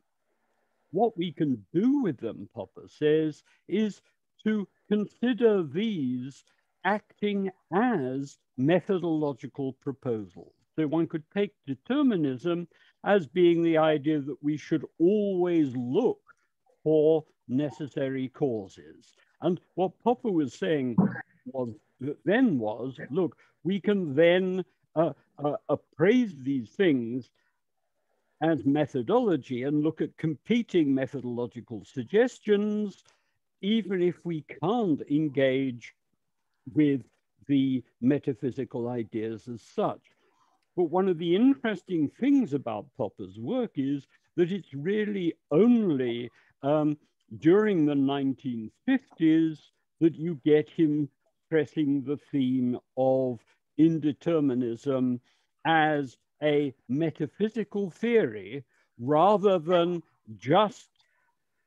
What we can do with them, Popper says, is to consider these acting as methodological proposals. So one could take determinism as being the idea that we should always look for necessary causes. And what Popper was saying was, look, we can then appraise these things as methodology and look at competing methodological suggestions, even if we can't engage with the metaphysical ideas as such. But one of the interesting things about Popper's work is that it's really only during the 1950s that you get him stressing the theme of indeterminism as a metaphysical theory rather than just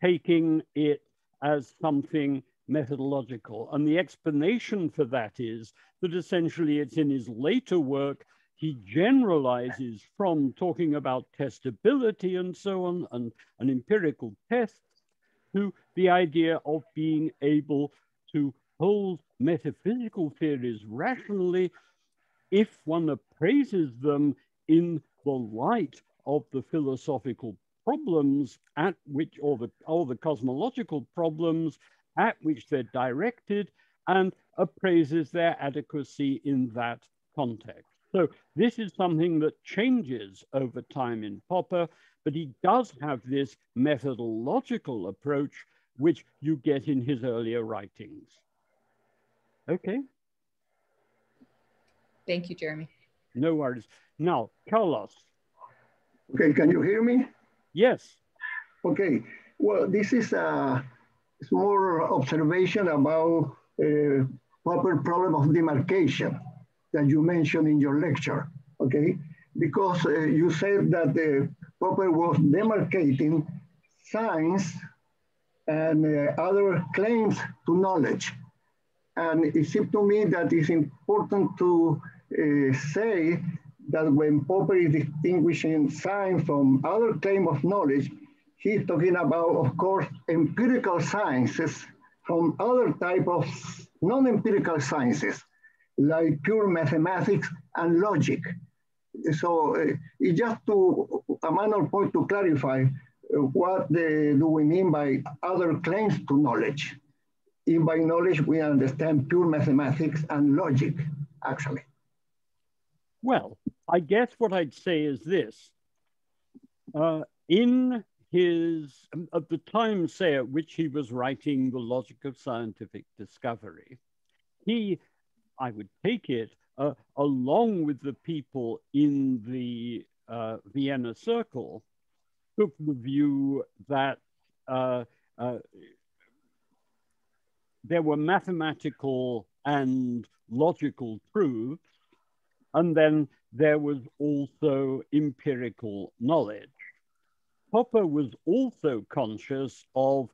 taking it as something methodological. And the explanation for that is that essentially it's in his later work, he generalizes from talking about testability and so on, and an empirical test, to the idea of being able to hold metaphysical theories rationally if one appraises them in the light of the philosophical problems at which, or the cosmological problems at which they're directed, and appraises their adequacy in that context. So this is something that changes over time in Popper, but he does have this methodological approach, which you get in his earlier writings. Okay. Thank you, Jeremy. No worries. Now, Carlos. Okay, can you hear me? Yes. Okay, well, this is a small observation about Popper problem of demarcation that you mentioned in your lecture, okay? Because you said that Popper was demarcating science and other claims to knowledge. And it seems to me that it's important to say that when Popper is distinguishing science from other claim of knowledge, he's talking about, of course, empirical sciences from other type of non-empirical sciences, like pure mathematics and logic. So it's just a minor point to clarify what do we mean by other claims to knowledge? If by knowledge we understand pure mathematics and logic, actually. Well, I guess what I'd say is this. In his, at the time, say, at which he was writing The Logic of Scientific Discovery, he, I would take it, along with the people in the Vienna Circle, took the view that there were mathematical and logical truths, and then there was also empirical knowledge. Popper was also conscious of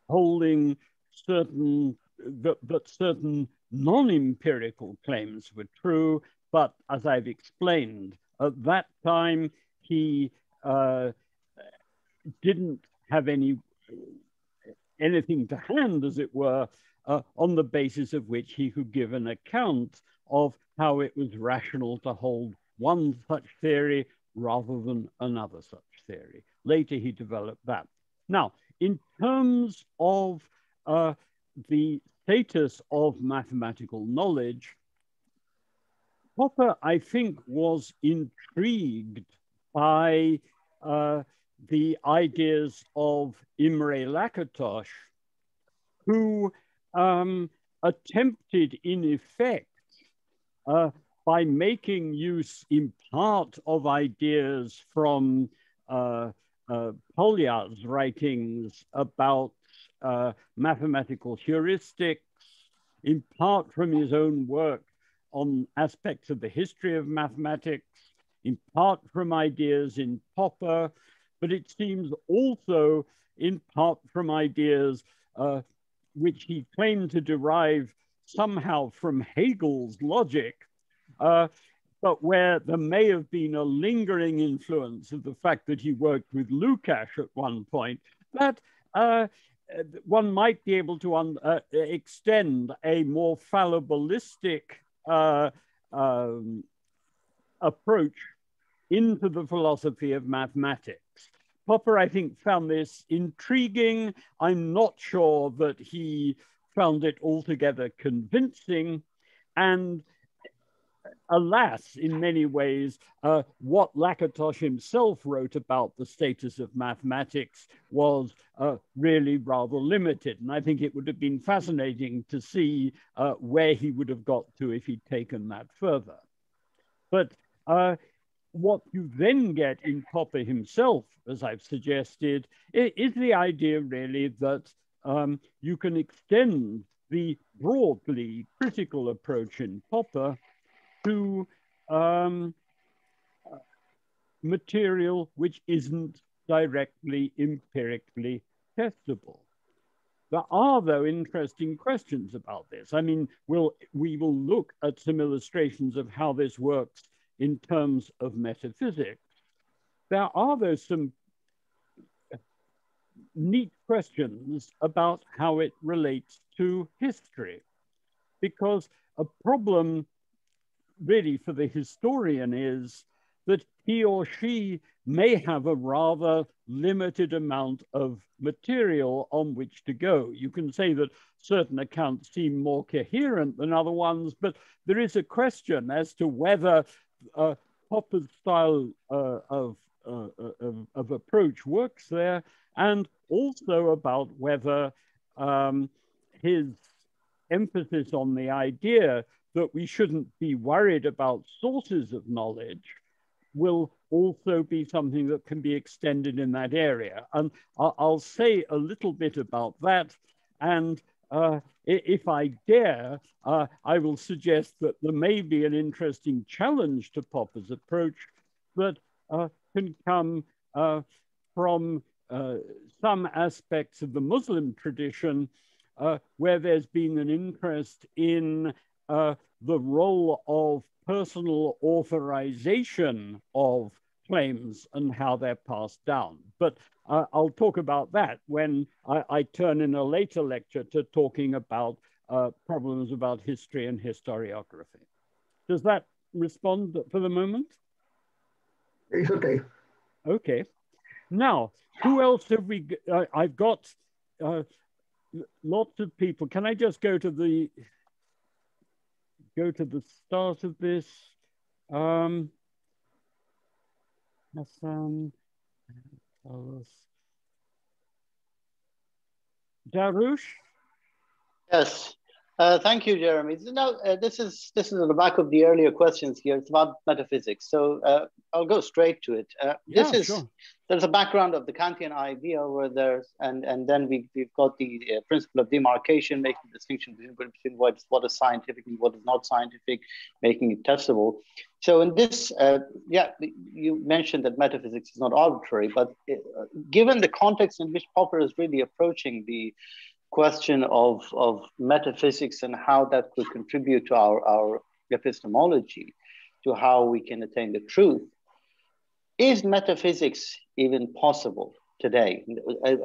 holding certain, that certain non-empirical claims were true, but as I've explained, at that time, he didn't have anything to hand, as it were, on the basis of which he could give an account of how it was rational to hold one such theory rather than another such theory. Later, he developed that. Now, in terms of the status of mathematical knowledge, Popper, I think, was intrigued by the ideas of Imre Lakatos, who attempted, in effect, by making use in part of ideas from Poljar's writings about mathematical heuristics, in part from his own work on aspects of the history of mathematics, in part from ideas in Popper, but it seems also in part from ideas which he claimed to derive somehow from Hegel's logic, but where there may have been a lingering influence of the fact that he worked with Lukács at one point, that one might be able to extend a more fallibilistic approach into the philosophy of mathematics. Popper, I think, found this intriguing. I'm not sure that he found it altogether convincing. And alas, in many ways, what Lakatos himself wrote about the status of mathematics was really rather limited. And I think it would have been fascinating to see where he would have got to if he'd taken that further. But what you then get in Popper himself, as I've suggested, is the idea really that you can extend the broadly critical approach in Popper to material which isn't directly empirically testable. There are, though, interesting questions about this. I mean, we will look at some illustrations of how this works in terms of metaphysics. There are, though, some neat questions about how it relates to history, because a problem really for the historian is that he or she may have a rather limited amount of material on which to go. You can say that certain accounts seem more coherent than other ones, but there is a question as to whether Popper's style of approach works there, and also about whether his emphasis on the idea that we shouldn't be worried about sources of knowledge will also be something that can be extended in that area. And I'll say a little bit about that. And if I dare, I will suggest that there may be an interesting challenge to Popper's approach that can come from some aspects of the Muslim tradition where there's been an interest in the role of personal authorization of claims and how they're passed down. But I'll talk about that when I turn in a later lecture to talking about problems about history and historiography. Does that respond for the moment? It's okay. Okay. Now, who else have we? I've got lots of people. Can I just go to the start of this? Hassan, Darush. Yes. Thank you, Jeremy. Now, this is on the back of the earlier questions here. It's about metaphysics. So I'll go straight to it. Sure. There's a background of the Kantian idea where and then we've got the principle of demarcation, making a distinction between what is scientific and what is not scientific, making it testable. So in this, you mentioned that metaphysics is not arbitrary, but given the context in which Popper is really approaching the question of metaphysics and how that could contribute to our epistemology, to how we can attain the truth. Is metaphysics even possible today?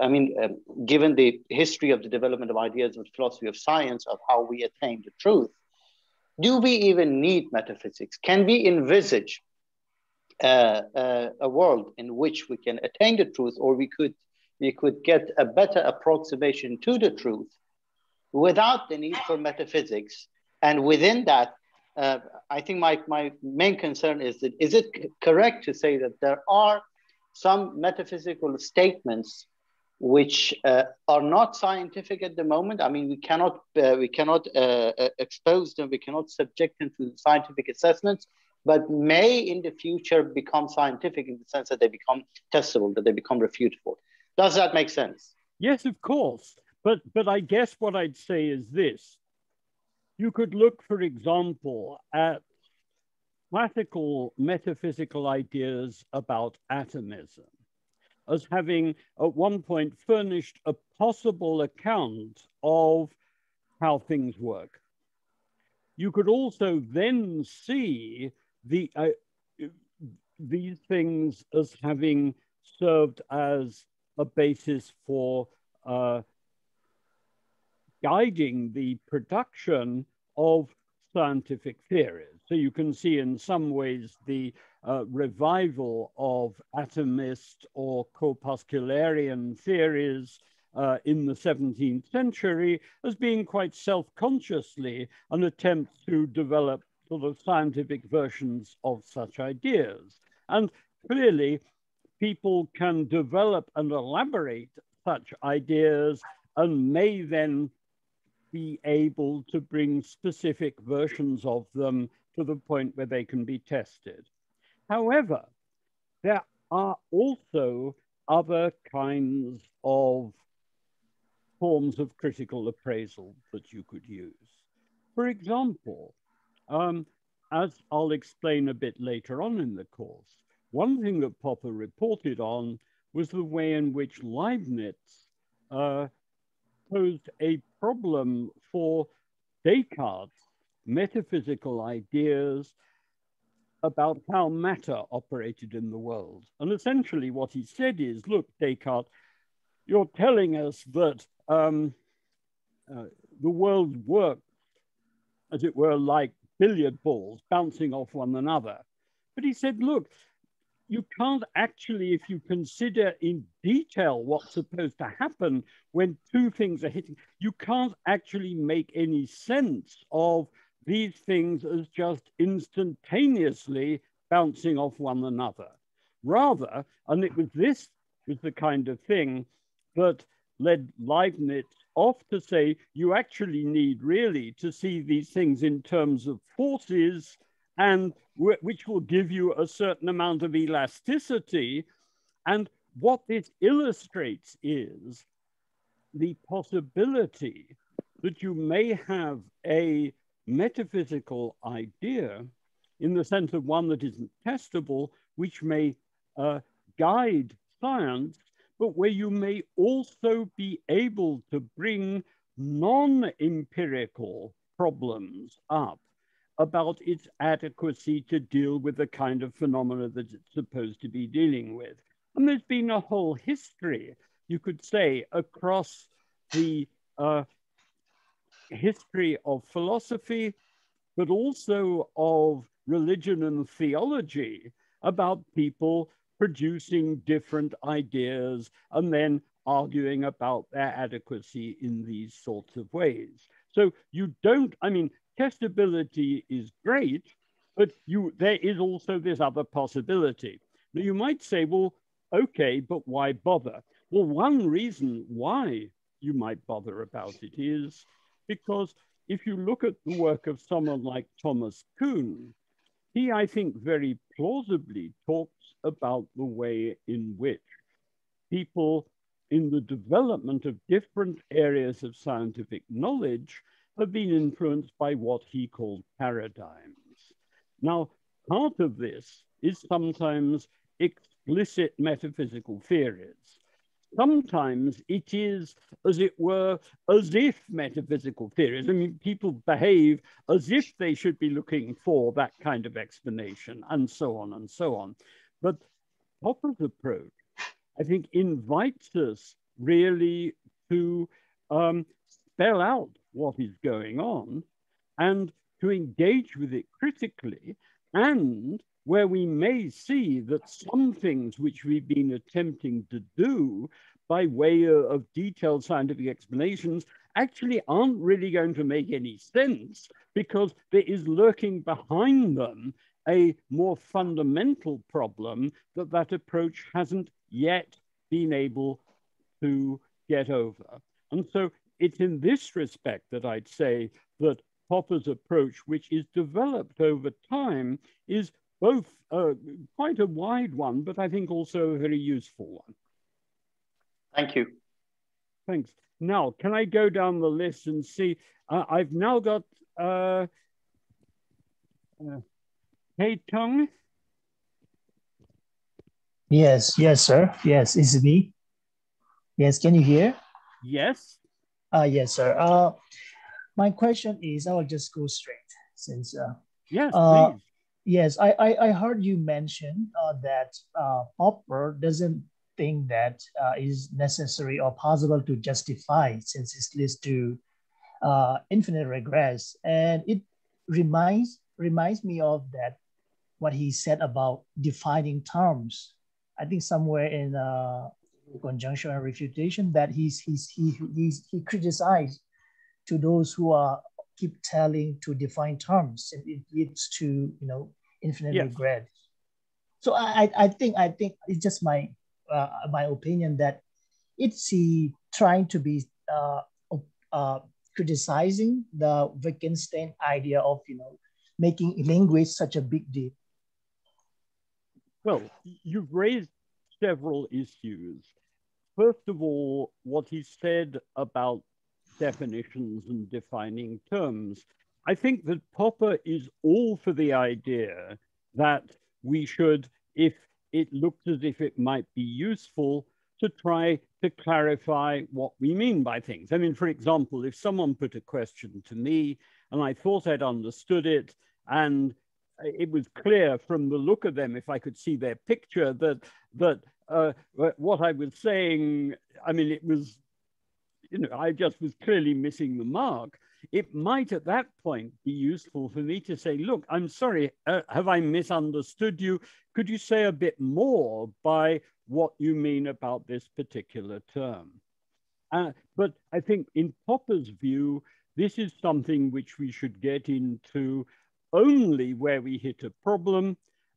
I mean, given the history of the development of ideas of philosophy of science, of how we attain the truth, do we even need metaphysics? Can we envisage a world in which we can attain the truth, or we could get a better approximation to the truth without the need for metaphysics? And within that, I think my main concern is that, is it correct to say that there are some metaphysical statements which are not scientific at the moment? I mean, we cannot expose them, we cannot subject them to scientific assessments, but may in the future become scientific in the sense that they become testable, that they become refutable. Does that make sense? Yes, of course. But I guess what I'd say is this. You could look, for example, at classical metaphysical ideas about atomism as having at one point furnished a possible account of how things work. You could also then see these things as having served as a basis for guiding the production of scientific theories. So you can see in some ways the revival of atomist or corpuscularian theories in the 17th century as being quite self-consciously an attempt to develop sort of scientific versions of such ideas. And clearly, people can develop and elaborate such ideas and may then be able to bring specific versions of them to the point where they can be tested. However, there are also other kinds of forms of critical appraisal that you could use. For example, as I'll explain a bit later on in the course, one thing that Popper reported on was the way in which Leibniz posed a problem for Descartes' metaphysical ideas about how matter operated in the world. And essentially what he said is, look, Descartes, you're telling us that the world works, as it were, like billiard balls bouncing off one another. But he said, look, you can't actually, if you consider in detail what's supposed to happen when two things are hitting, you can't actually make any sense of these things as just instantaneously bouncing off one another. Rather, and it was this was the kind of thing that led Leibniz off to say, you actually need really to see these things in terms of forces, and which will give you a certain amount of elasticity. And what this illustrates is the possibility that you may have a metaphysical idea in the sense of one that isn't testable, which may guide science, but where you may also be able to bring non-empirical problems up about its adequacy to deal with the kind of phenomena that it's supposed to be dealing with. And there's been a whole history, you could say, across the history of philosophy, but also of religion and theology, about people producing different ideas and then arguing about their adequacy in these sorts of ways. So you don't, I mean, testability is great, but there is also this other possibility. Now you might say, well, okay, but why bother? Well, one reason why you might bother about it is because if you look at the work of someone like Thomas Kuhn, he, I think, very plausibly talks about the way in which people in the development of different areas of scientific knowledge have been influenced by what he called paradigms. Now, part of this is sometimes explicit metaphysical theories. Sometimes it is, as it were, as if metaphysical theories. I mean, people behave as if they should be looking for that kind of explanation, and so on and so on. But Popper's approach, I think, invites us really to spell out what is going on and to engage with it critically, and where we may see that some things which we've been attempting to do by way of detailed scientific explanations actually aren't really going to make any sense, because there is lurking behind them a more fundamental problem that approach hasn't yet been able to get over. And so it's in this respect that I'd say that Popper's approach, which is developed over time, is both quite a wide one, but I think also a very useful one. Thank you. Thanks. Now, can I go down the list and see? I've now got Hey Tung. Yes, sir. Yes, it's me. Yes, can you hear? Yes. Yes, sir. My question is, I will just go straight since. Yes, please. Yes, I heard you mention that Popper doesn't think that is necessary or possible to justify, since it leads to infinite regress, and it reminds me of that what he said about defining terms. I think somewhere in Conjunction and Refutation that he criticized to those who are keep telling to define terms, and it leads to infinite regret. So I think it's just my opinion that it's he trying to be criticizing the Wittgenstein idea of making language such a big deal. Well, you've raised several issues. First of all, what he said about definitions and defining terms. I think that Popper is all for the idea that we should, if it looks as if it might be useful, to try to clarify what we mean by things. I mean, for example, if someone put a question to me and I thought I'd understood it, and it was clear from the look of them, if I could see their picture, that what I was saying, I mean, it was, I just was clearly missing the mark. It might at that point be useful for me to say, look, I'm sorry, have I misunderstood you? Could you say a bit more by what you mean about this particular term? But I think in Popper's view, this is something which we should get into only where we hit a problem,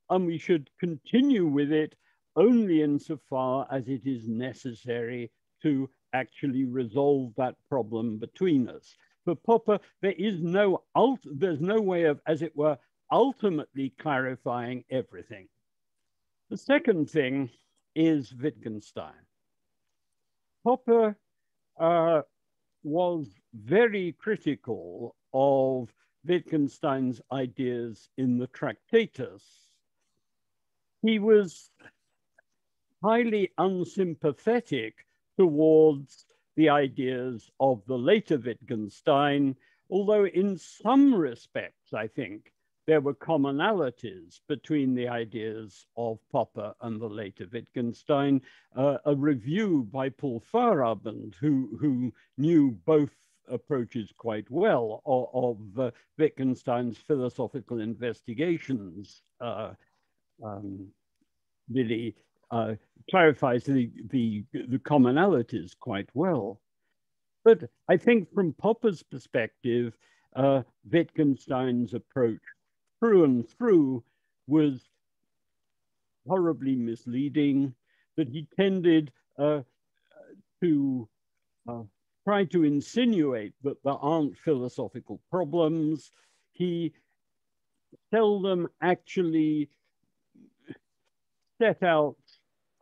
and we should continue with it only insofar as it is necessary to actually resolve that problem between us. For Popper, there's no way of, as it were, ultimately clarifying everything. The second thing is Wittgenstein. Popper was very critical of Wittgenstein's ideas in the Tractatus. He was highly unsympathetic towards the ideas of the later Wittgenstein, although in some respects, I think, there were commonalities between the ideas of Popper and the later Wittgenstein. A review by Paul Feyerabend, who knew both approaches quite well of Wittgenstein's philosophical investigations, really clarifies the commonalities quite well. But I think from Popper's perspective, Wittgenstein's approach through and through was horribly misleading, that he tended to try to insinuate that there aren't philosophical problems. He seldom actually set out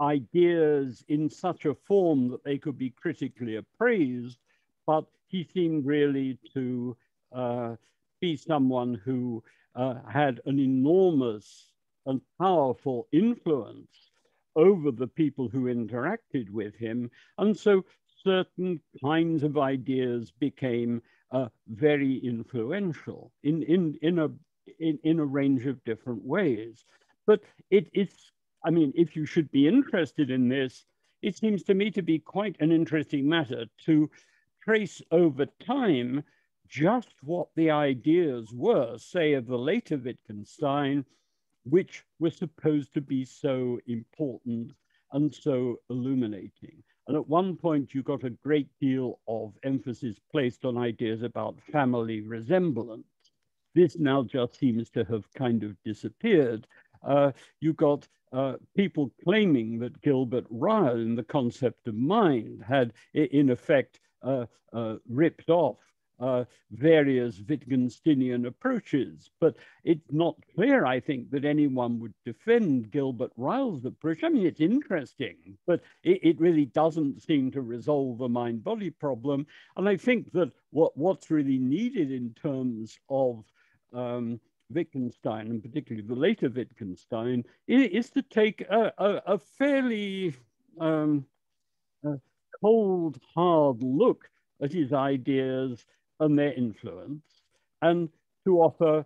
ideas in such a form that they could be critically appraised, but he seemed really to be someone who had an enormous and powerful influence over the people who interacted with him. And so certain kinds of ideas became very influential in a range of different ways. But it's, I mean, if you should be interested in this, it seems to me to be quite an interesting matter to trace over time just what the ideas were, say, of the later Wittgenstein, which were supposed to be so important and so illuminating. And at one point, you got a great deal of emphasis placed on ideas about family resemblance. This now just seems to have kind of disappeared. You got people claiming that Gilbert Ryle in the concept of mind had in effect ripped off various Wittgensteinian approaches, but it's not clear, I think, that anyone would defend Gilbert Ryle's approach. I mean, it's interesting, but it really doesn't seem to resolve the mind-body problem. And I think that what's really needed in terms of Wittgenstein, and particularly the later Wittgenstein, is to take a fairly cold, hard look at his ideas and their influence, and to offer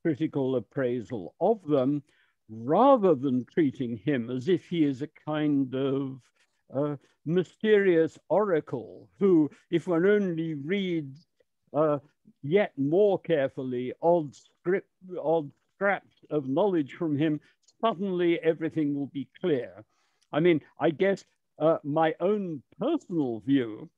critical appraisal of them, rather than treating him as if he is a kind of mysterious oracle who, if one only reads yet more carefully odd scraps of knowledge from him, suddenly everything will be clear. I mean, I guess my own personal view,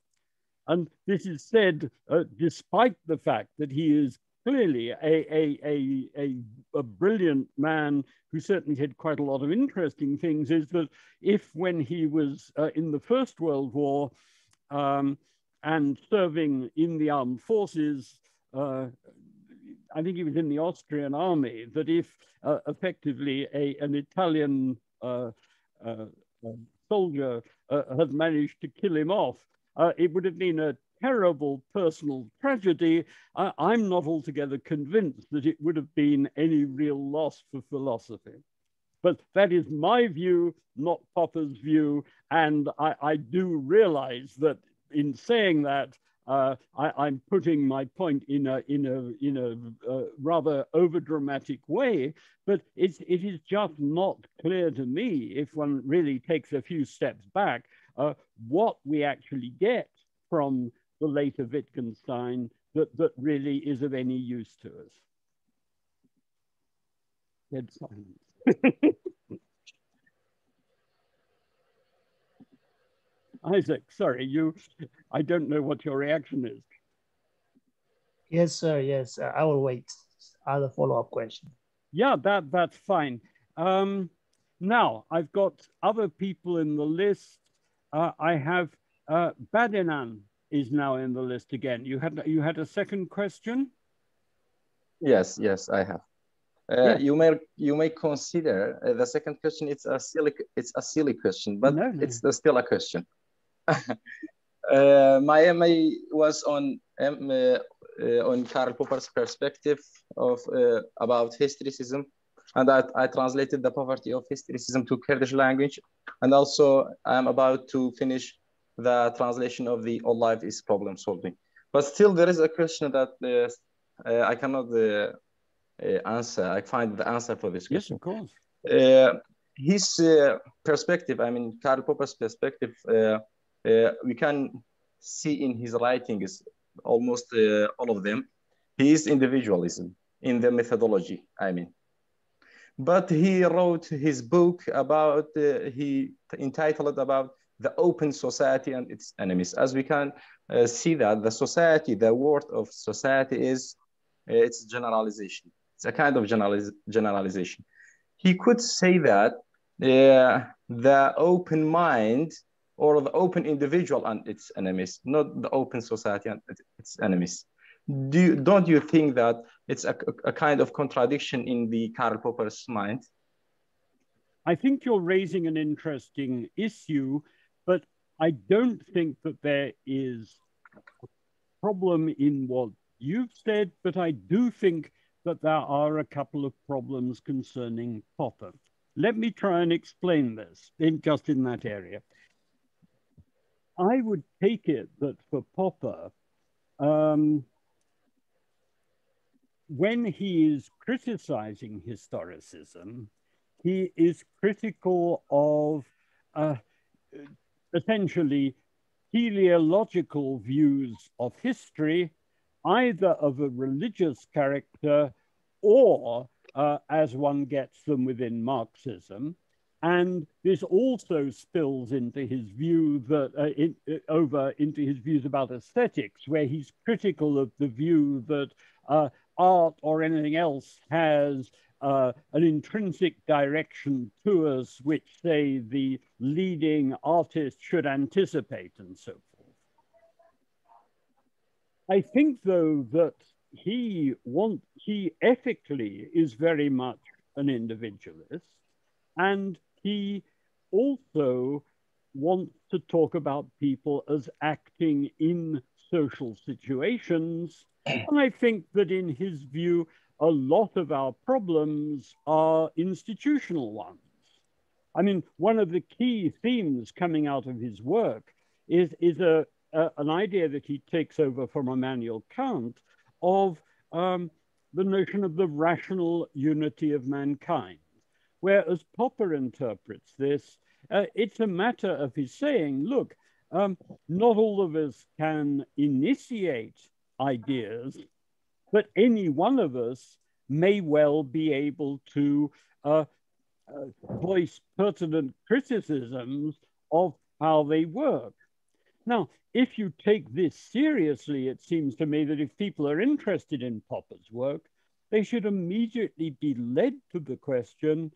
and this is said despite the fact that he is clearly a brilliant man who certainly had quite a lot of interesting things, is that if when he was in the First World War and serving in the armed forces, I think he was in the Austrian army, that if effectively an Italian soldier had managed to kill him off, it would have been a terrible personal tragedy. I'm not altogether convinced that it would have been any real loss for philosophy. But that is my view, not Popper's view. And I do realize that in saying that, I'm putting my point in a rather overdramatic way, but it is just not clear to me, if one really takes a few steps back, what we actually get from the later Wittgenstein that really is of any use to us. Dead silence. Isaac, sorry, I don't know what your reaction is. Yes, sir, yes, I will wait. Other follow-up question. Yeah, that's fine. Now, I've got other people in the list. I have Badinan is now in the list again. You had a second question? Yes, I have. Yes. You may consider the second question. It's a silly question, but no. It's still a question. My MA was on Karl Popper's perspective of about historicism, and I translated the poverty of historicism to Kurdish language, and also I'm about to finish the translation of the All Life is Problem Solving. But still, there is a question that I cannot answer. I find the answer for this question. Yes, of course. His perspective, I mean, Karl Popper's perspective, we can see in his writings, almost all of them, he is individualism in the methodology, I mean. But he wrote his book about, he entitled it about the open society and its enemies. As we can see that the society, the word of society is, it's generalization. It's a kind of generalization. He could say that the open mind or the open individual and its enemies, not the open society and its enemies. Don't you think that it's a kind of contradiction in the Karl Popper's mind? I think you're raising an interesting issue, but I don't think that there is a problem in what you've said, but I do think that there are a couple of problems concerning Popper. Let me try and explain this just in that area. I would take it that for Popper, when he is criticizing historicism, he is critical of essentially teleological views of history, either of a religious character or as one gets them within Marxism. And this also spills into his view that into his views about aesthetics, where he's critical of the view that art or anything else has an intrinsic direction to us, which, say, the leading artist should anticipate and so forth. I think, though, that he ethically is very much an individualist, and he also wants to talk about people as acting in social situations. And I think that in his view, a lot of our problems are institutional ones. I mean, one of the key themes coming out of his work is an idea that he takes over from Immanuel Kant of the notion of the rational unity of mankind. Whereas Popper interprets this, it's a matter of his saying, look, not all of us can initiate ideas, but any one of us may well be able to voice pertinent criticisms of how they work. Now, if you take this seriously, it seems to me that if people are interested in Popper's work, they should immediately be led to the question,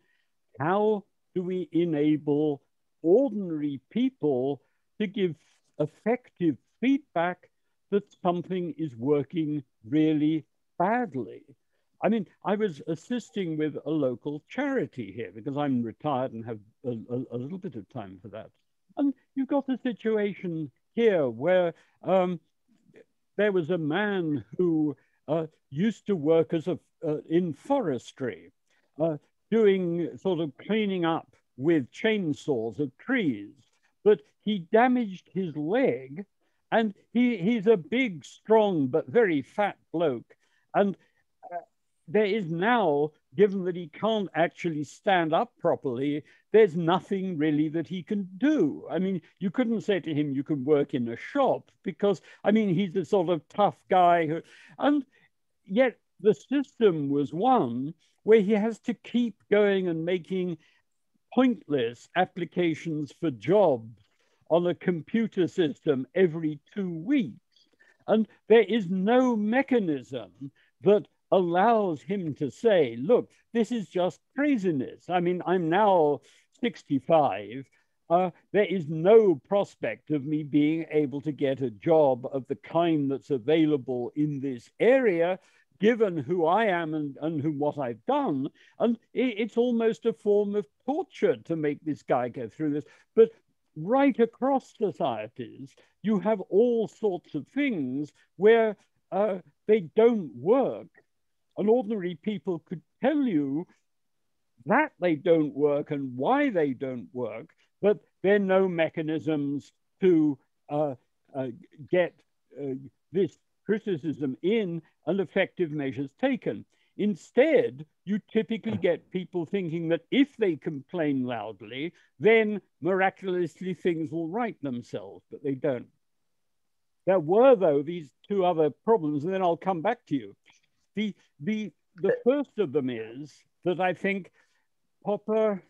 how do we enable ordinary people to give effective feedback that something is working really badly? I mean, I was assisting with a local charity here because I'm retired and have a little bit of time for that. And you've got a situation here where there was a man who used to work as in forestry, doing sort of cleaning up with chainsaws of trees, but he damaged his leg, and he's a big, strong, but very fat bloke. And there is now, given that he can't actually stand up properly, there's nothing really that he can do. I mean, you couldn't say to him, you can work in a shop, because, I mean, he's a sort of tough guy. And yet the system was one where he has to keep going and making pointless applications for jobs on a computer system every 2 weeks. And there is no mechanism that allows him to say, look, this is just craziness. I mean, I'm now 65. There is no prospect of me being able to get a job of the kind that's available in this area, given who I am and what I've done. And it's almost a form of torture to make this guy go through this. But right across societies, you have all sorts of things where they don't work. And ordinary people could tell you that they don't work and why they don't work, but there are no mechanisms to get this criticism in and effective measures taken. Instead, you typically get people thinking that if they complain loudly, then miraculously things will right themselves, but they don't. There were, though, these two other problems, and then I'll come back to you. The first of them is that I think Popper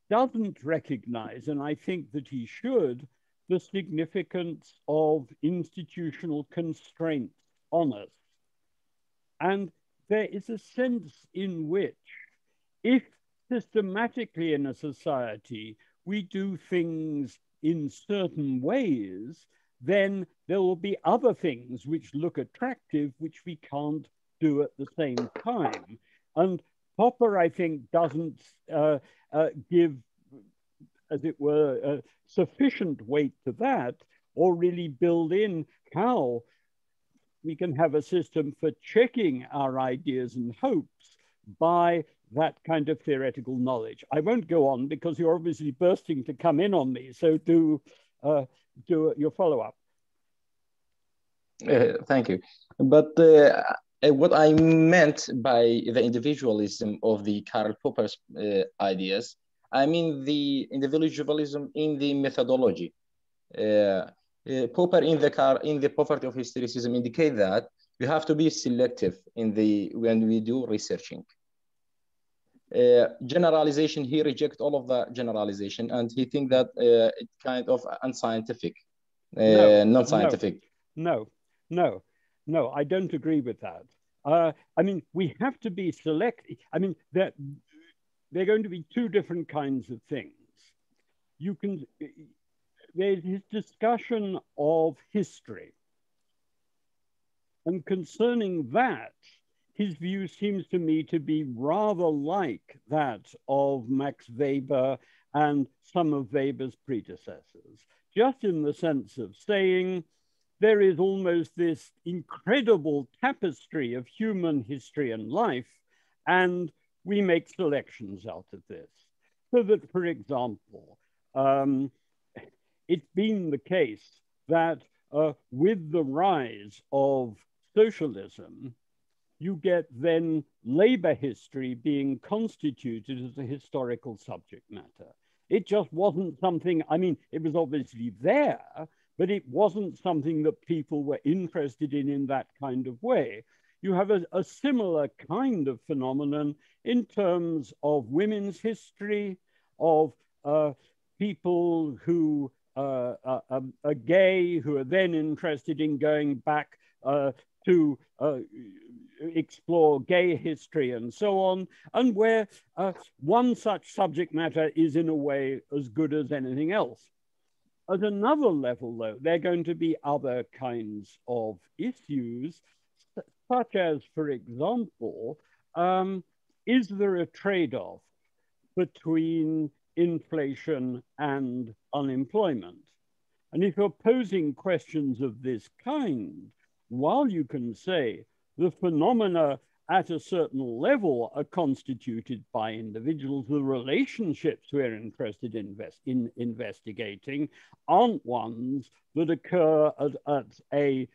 doesn't recognize, and I think that he should, the significance of institutional constraints on us. And there is a sense in which, if systematically in a society we do things in certain ways, then there will be other things which look attractive, which we can't do at the same time. And Popper, I think, doesn't give, as it were, sufficient weight to that, or really build in how we can have a system for checking our ideas and hopes by that kind of theoretical knowledge. I won't go on because you're obviously bursting to come in on me, so do your follow-up. Thank you. But what I meant by the individualism of the Karl Popper's ideas, I mean the individualism in the methodology. Popper in the Poverty of Historicism indicate that we have to be selective when we do researching. Generalization, he rejects all of the generalization, and he thinks that it's kind of unscientific, non-scientific. No, I don't agree with that. I mean, we have to be selective. I mean, they're going to be two different kinds of things. There's his discussion of history. And concerning that, his view seems to me to be rather like that of Max Weber and some of Weber's predecessors, just in the sense of saying there is almost this incredible tapestry of human history and life, and we make selections out of this. So that, for example, it's been the case that with the rise of socialism, you get then labor history being constituted as a historical subject matter. It just wasn't something, I mean, it was obviously there, but it wasn't something that people were interested in that kind of way. You have a similar kind of phenomenon in terms of women's history, of people who are gay, who are then interested in going back to explore gay history and so on, and where one such subject matter is in a way as good as anything else. At another level, though, there are going to be other kinds of issues, such as, for example, is there a trade-off between inflation and unemployment? And if you're posing questions of this kind, while you can say the phenomena at a certain level are constituted by individuals, the relationships we're interested in investigating aren't ones that occur at a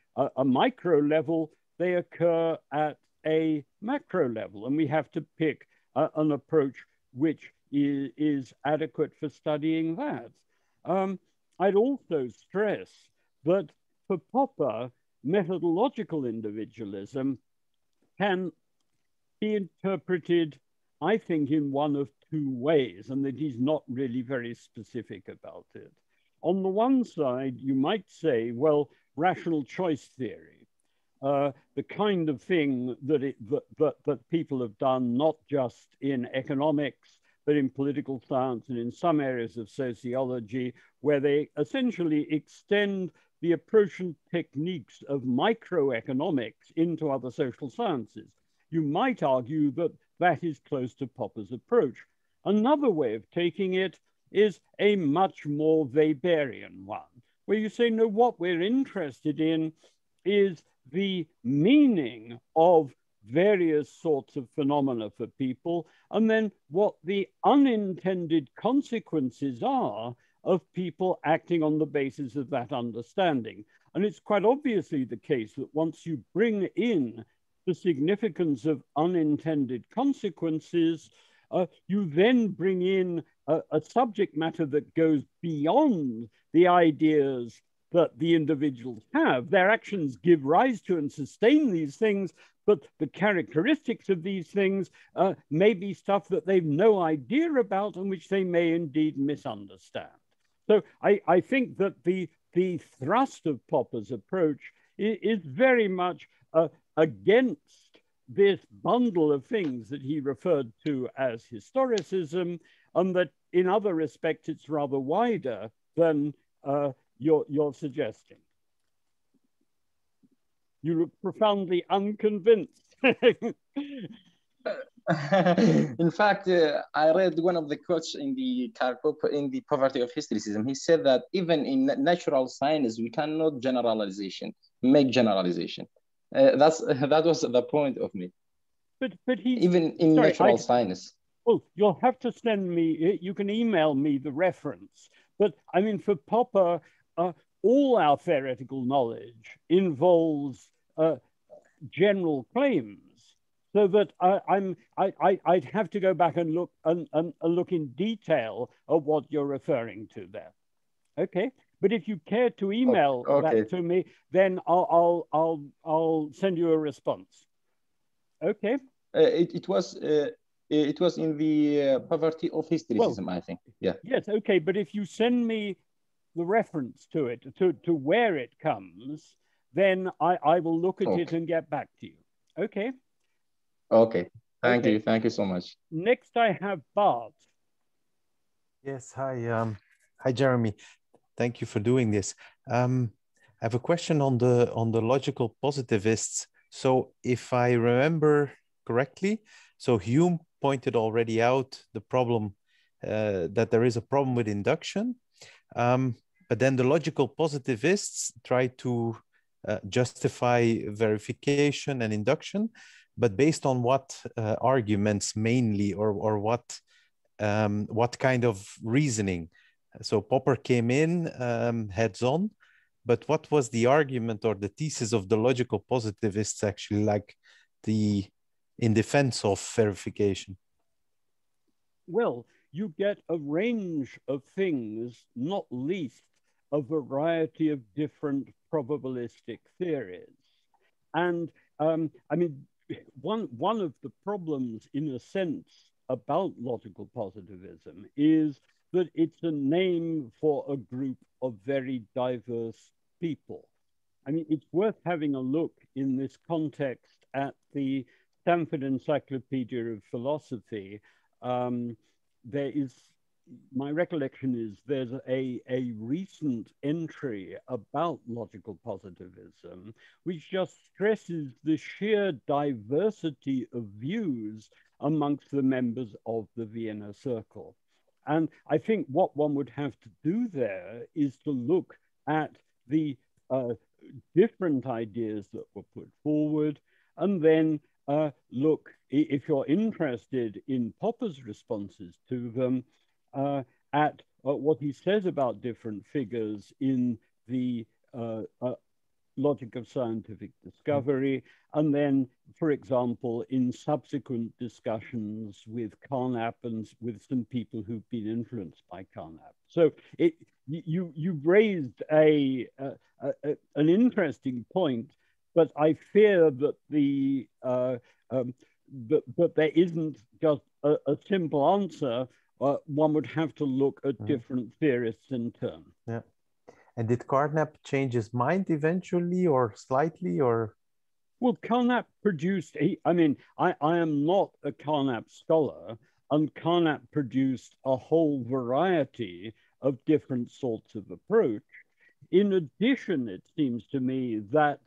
micro level, they occur at a macro level. And we have to pick an approach which is adequate for studying that. I'd also stress that for Popper, methodological individualism can be interpreted, I think, in one of two ways, and that he's not really very specific about it. On the one side, you might say, well, rational choice theory, the kind of thing that people have done, not just in economics, but in political science and in some areas of sociology, where they essentially extend the approach and techniques of microeconomics into other social sciences. You might argue that that is close to Popper's approach. Another way of taking it is a much more Weberian one, where you say, no, what we're interested in is the meaning of various sorts of phenomena for people, and then what the unintended consequences are of people acting on the basis of that understanding. And it's quite obviously the case that once you bring in the significance of unintended consequences, you then bring in a subject matter that goes beyond the ideas that the individuals have. Their actions give rise to and sustain these things, but the characteristics of these things may be stuff that they've no idea about and which they may indeed misunderstand. So I think that the thrust of Popper's approach is very much against this bundle of things that he referred to as historicism, and that in other respects it's rather wider than you're suggesting. You look profoundly unconvinced. In fact, I read one of the quotes in the Karl Popper in the Poverty of Historicism. He said that even in natural science, we cannot make generalization. That was the point of me. But he even in natural science. Well, you'll have to send me. You can email me the reference. But I mean, for Popper, all our theoretical knowledge involves general claims. So that I'd have to go back and look in detail at what you're referring to there. Okay, but if you care to email that to me, then I'll send you a response. Okay. It was in the Poverty of Historicism, I think. Yeah. Yes. Okay, but if you send me the reference to it, to where it comes, then I will look at it and get back to you. Okay. Okay. Thank you. Thank you so much. Next, I have Bart. Yes. Hi. Hi, Jeremy. Thank you for doing this. I have a question on the logical positivists. So, if I remember correctly, so Hume pointed already out the problem that there is a problem with induction, but then the logical positivists try to justify verification and induction. But based on what arguments mainly, or what kind of reasoning? So Popper came in heads on, but what was the argument or the thesis of the logical positivists actually, like in defense of verification? Well, you get a range of things, not least a variety of different probabilistic theories. And I mean, one of the problems, in a sense, about logical positivism is that it's a name for a group of very diverse people. I mean, it's worth having a look in this context at the Stanford Encyclopedia of Philosophy. There is, my recollection is, there's a recent entry about logical positivism, which just stresses the sheer diversity of views amongst the members of the Vienna Circle. And I think what one would have to do there is to look at the different ideas that were put forward, and then look, if you're interested in Popper's responses to them, at what he says about different figures in the Logic of Scientific Discovery, and then, for example, in subsequent discussions with Carnap and with some people who've been influenced by Carnap. So you raised an interesting point, but I fear that that there isn't just a simple answer. One would have to look at different theorists in turn. Yeah. And did Carnap change his mind eventually, or slightly, or? Well, Carnap produced, I mean, I am not a Carnap scholar, and Carnap produced a whole variety of different sorts of approach. In addition, it seems to me that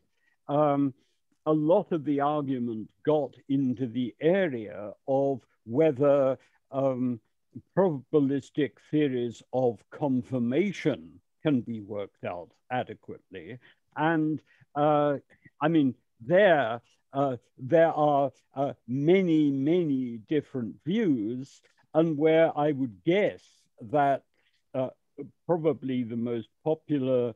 a lot of the argument got into the area of whether probabilistic theories of confirmation can be worked out adequately. And I mean, there are many, many different views, and where I would guess that probably the most popular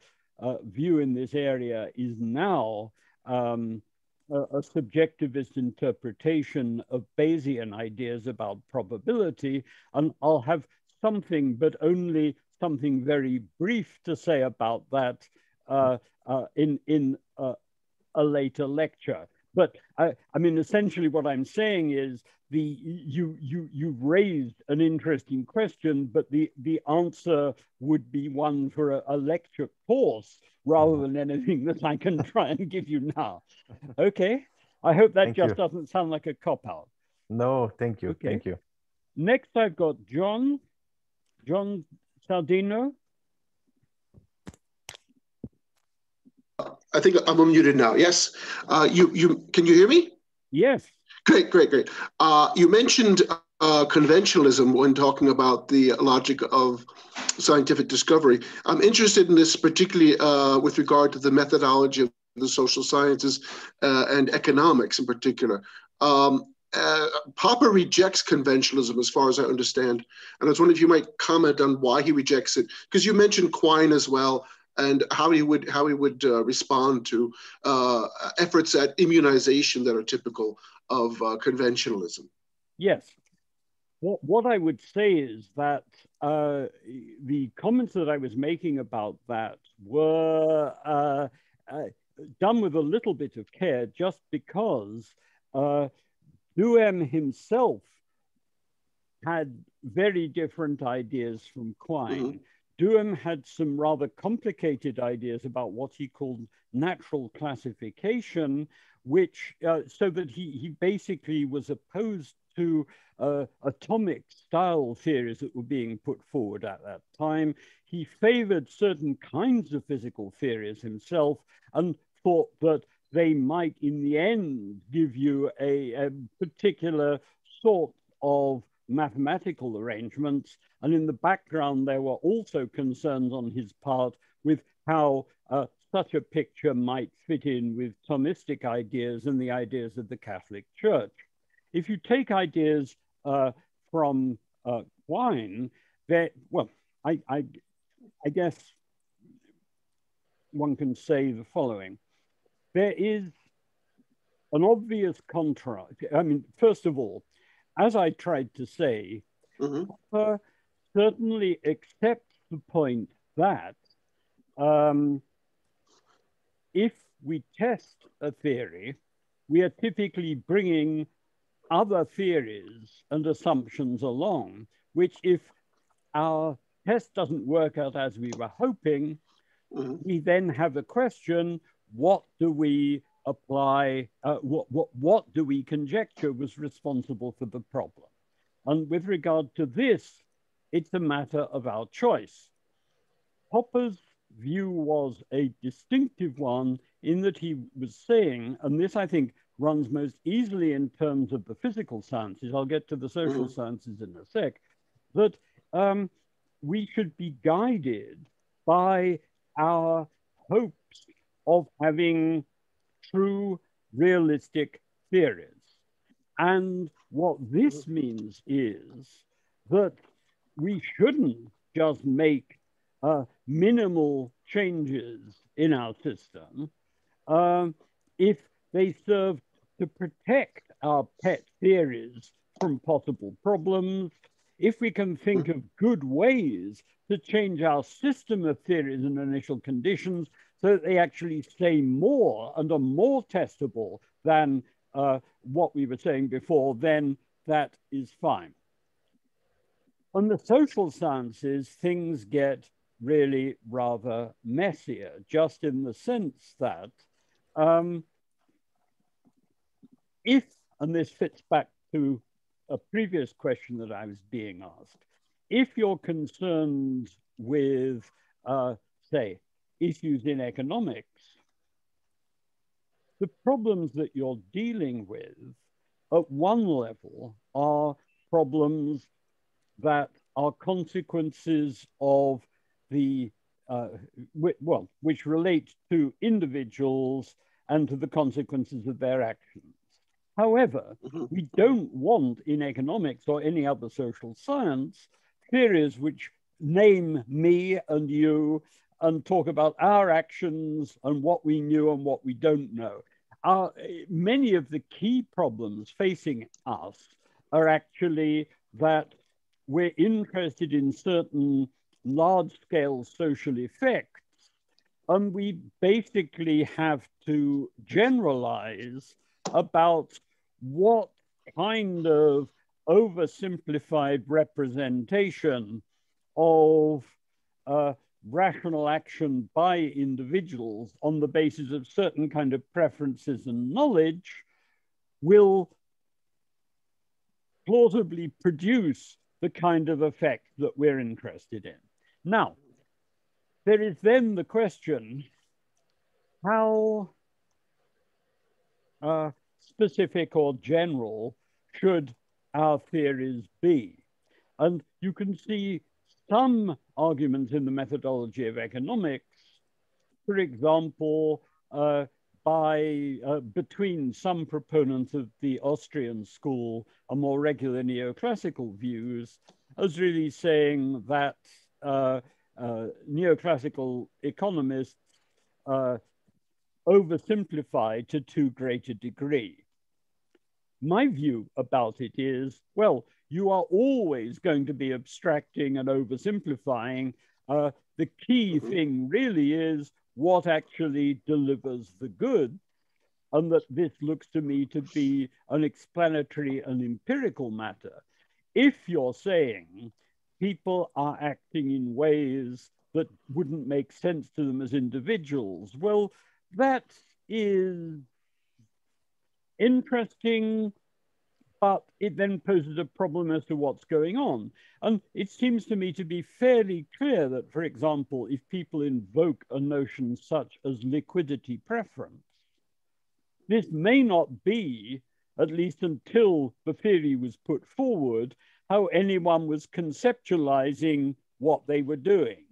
view in this area is now a subjectivist interpretation of Bayesian ideas about probability. And I'll have something, but only something very brief to say about that in a later lecture. But I mean, essentially what I'm saying is you've raised an interesting question, but the answer would be one for a lecture course rather than anything that I can try and give you now. Okay, I hope that doesn't sound like a cop-out. No, thank you. Okay. Thank you. Next, I've got John Sardino. I think I'm unmuted now. Yes. Can you hear me? Yes. Great. You mentioned conventionalism when talking about the logic of scientific discovery. I'm interested in this particularly with regard to the methodology of the social sciences and economics in particular. Popper rejects conventionalism as far as I understand. And I was wondering if you might comment on why he rejects it, because you mentioned Quine as well, and how he would respond to efforts at immunization that are typical of conventionalism. Yes. What I would say is that the comments that I was making about that were done with a little bit of care, just because Duhem himself had very different ideas from Quine. Mm-hmm. Duhem had some rather complicated ideas about what he called natural classification, which so that he basically was opposed to atomic style theories that were being put forward at that time. He favored certain kinds of physical theories himself and thought that they might in the end give you a particular sort of mathematical arrangements. And in the background, there were also concerns on his part with how such a picture might fit in with Thomistic ideas and the ideas of the Catholic Church. If you take ideas from Quine, I guess one can say the following. There is an obvious contrast. I mean, first of all, as I tried to say, Popper certainly accepts the point that if we test a theory, we are typically bringing other theories and assumptions along, which if our test doesn't work out as we were hoping, we then have a question, what do we apply, what do we conjecture was responsible for the problem? And with regard to this, it's a matter of our choice. Popper's view was a distinctive one in that he was saying, and this I think runs most easily in terms of the physical sciences, I'll get to the social sciences in a sec, that we should be guided by our hopes of having true realistic theories. And what this means is that we shouldn't just make minimal changes in our system if they serve to protect our pet theories from possible problems, if we can think of good ways to change our system of theories and initial conditions so that they actually say more and are more testable than what we were saying before, then that is fine. On the social sciences, things get really rather messier, just in the sense that if, and this fits back to a previous question that I was being asked, if you're concerned with, say, issues in economics, the problems that you're dealing with at one level are problems that are consequences of the, which relate to individuals and to the consequences of their actions. However, we don't want in economics or any other social science theories which name me and you and talk about our actions and what we knew and what we don't know. Many of the key problems facing us are actually that we're interested in certain large-scale social effects and we basically have to generalize about what kind of oversimplified representation of rational action by individuals on the basis of certain kind of preferences and knowledge will plausibly produce the kind of effect that we're interested in. Now, there is then the question, how specific or general should our theories be? And you can see some arguments in the methodology of economics, for example, between some proponents of the Austrian school and more regular neoclassical views, as really saying that neoclassical economists oversimplify to too great a degree. My view about it is, well, you are always going to be abstracting and oversimplifying. The key thing really is what actually delivers the good, and that this looks to me to be an explanatory and empirical matter. If you're saying people are acting in ways that wouldn't make sense to them as individuals, well, that is interesting, but it then poses a problem as to what's going on. And it seems to me to be fairly clear that, for example, if people invoke a notion such as liquidity preference, this may not be, at least until the theory was put forward, how anyone was conceptualizing what they were doing.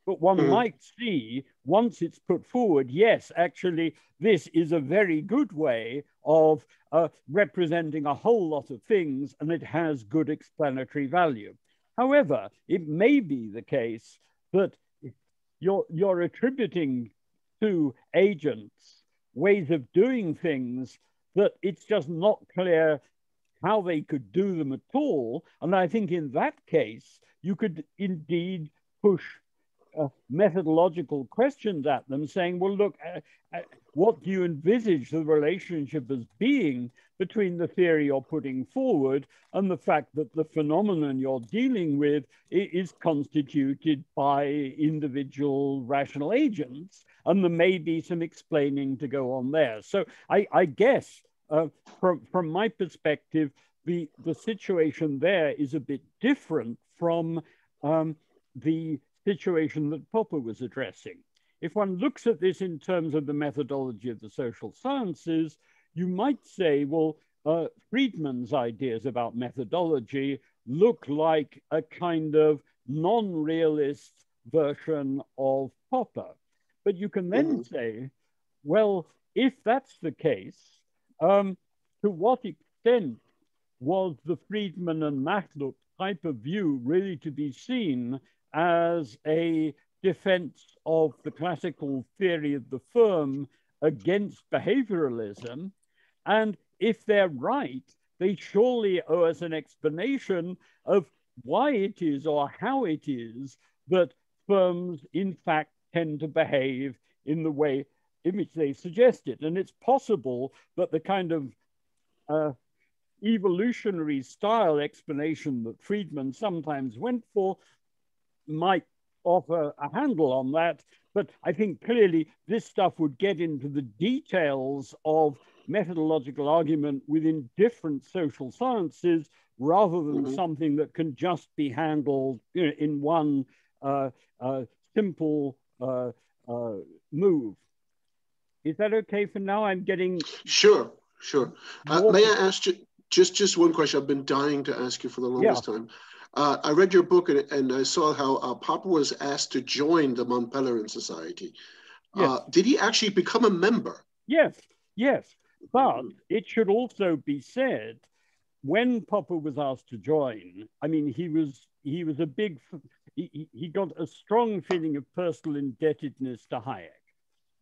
But one might see, once it's put forward, yes, actually, this is a very good way of representing a whole lot of things, and it has good explanatory value. However, it may be the case that you're attributing to agents ways of doing things that it's just not clear how they could do them at all. And I think in that case, you could indeed push methodological questions at them, saying, well, look, what do you envisage the relationship as being between the theory you're putting forward and the fact that the phenomenon you're dealing with is constituted by individual rational agents, and there may be some explaining to go on there. So I guess from my perspective, the situation there is a bit different from the situation that Popper was addressing. If one looks at this in terms of the methodology of the social sciences, you might say, well, Friedman's ideas about methodology look like a kind of non-realist version of Popper. But you can then say, well, if that's the case, to what extent was the Friedman and Matlock type of view really to be seen as a defense of the classical theory of the firm against behavioralism? And if they're right, they surely owe us an explanation of why it is or how it is that firms in fact tend to behave in the way in which they suggest it. And it's possible that the kind of evolutionary style explanation that Friedman sometimes went for might offer a handle on that. But I think clearly this stuff would get into the details of methodological argument within different social sciences rather than something that can just be handled, you know, in one simple move. Is that okay for now? I'm getting... Sure. May I ask you just one question I've been dying to ask you for the longest time? I read your book and I saw how Popper was asked to join the Mont Pelerin Society. Did he actually become a member? Yes. But it should also be said, when Popper was asked to join, I mean, he was a big, he got a strong feeling of personal indebtedness to Hayek.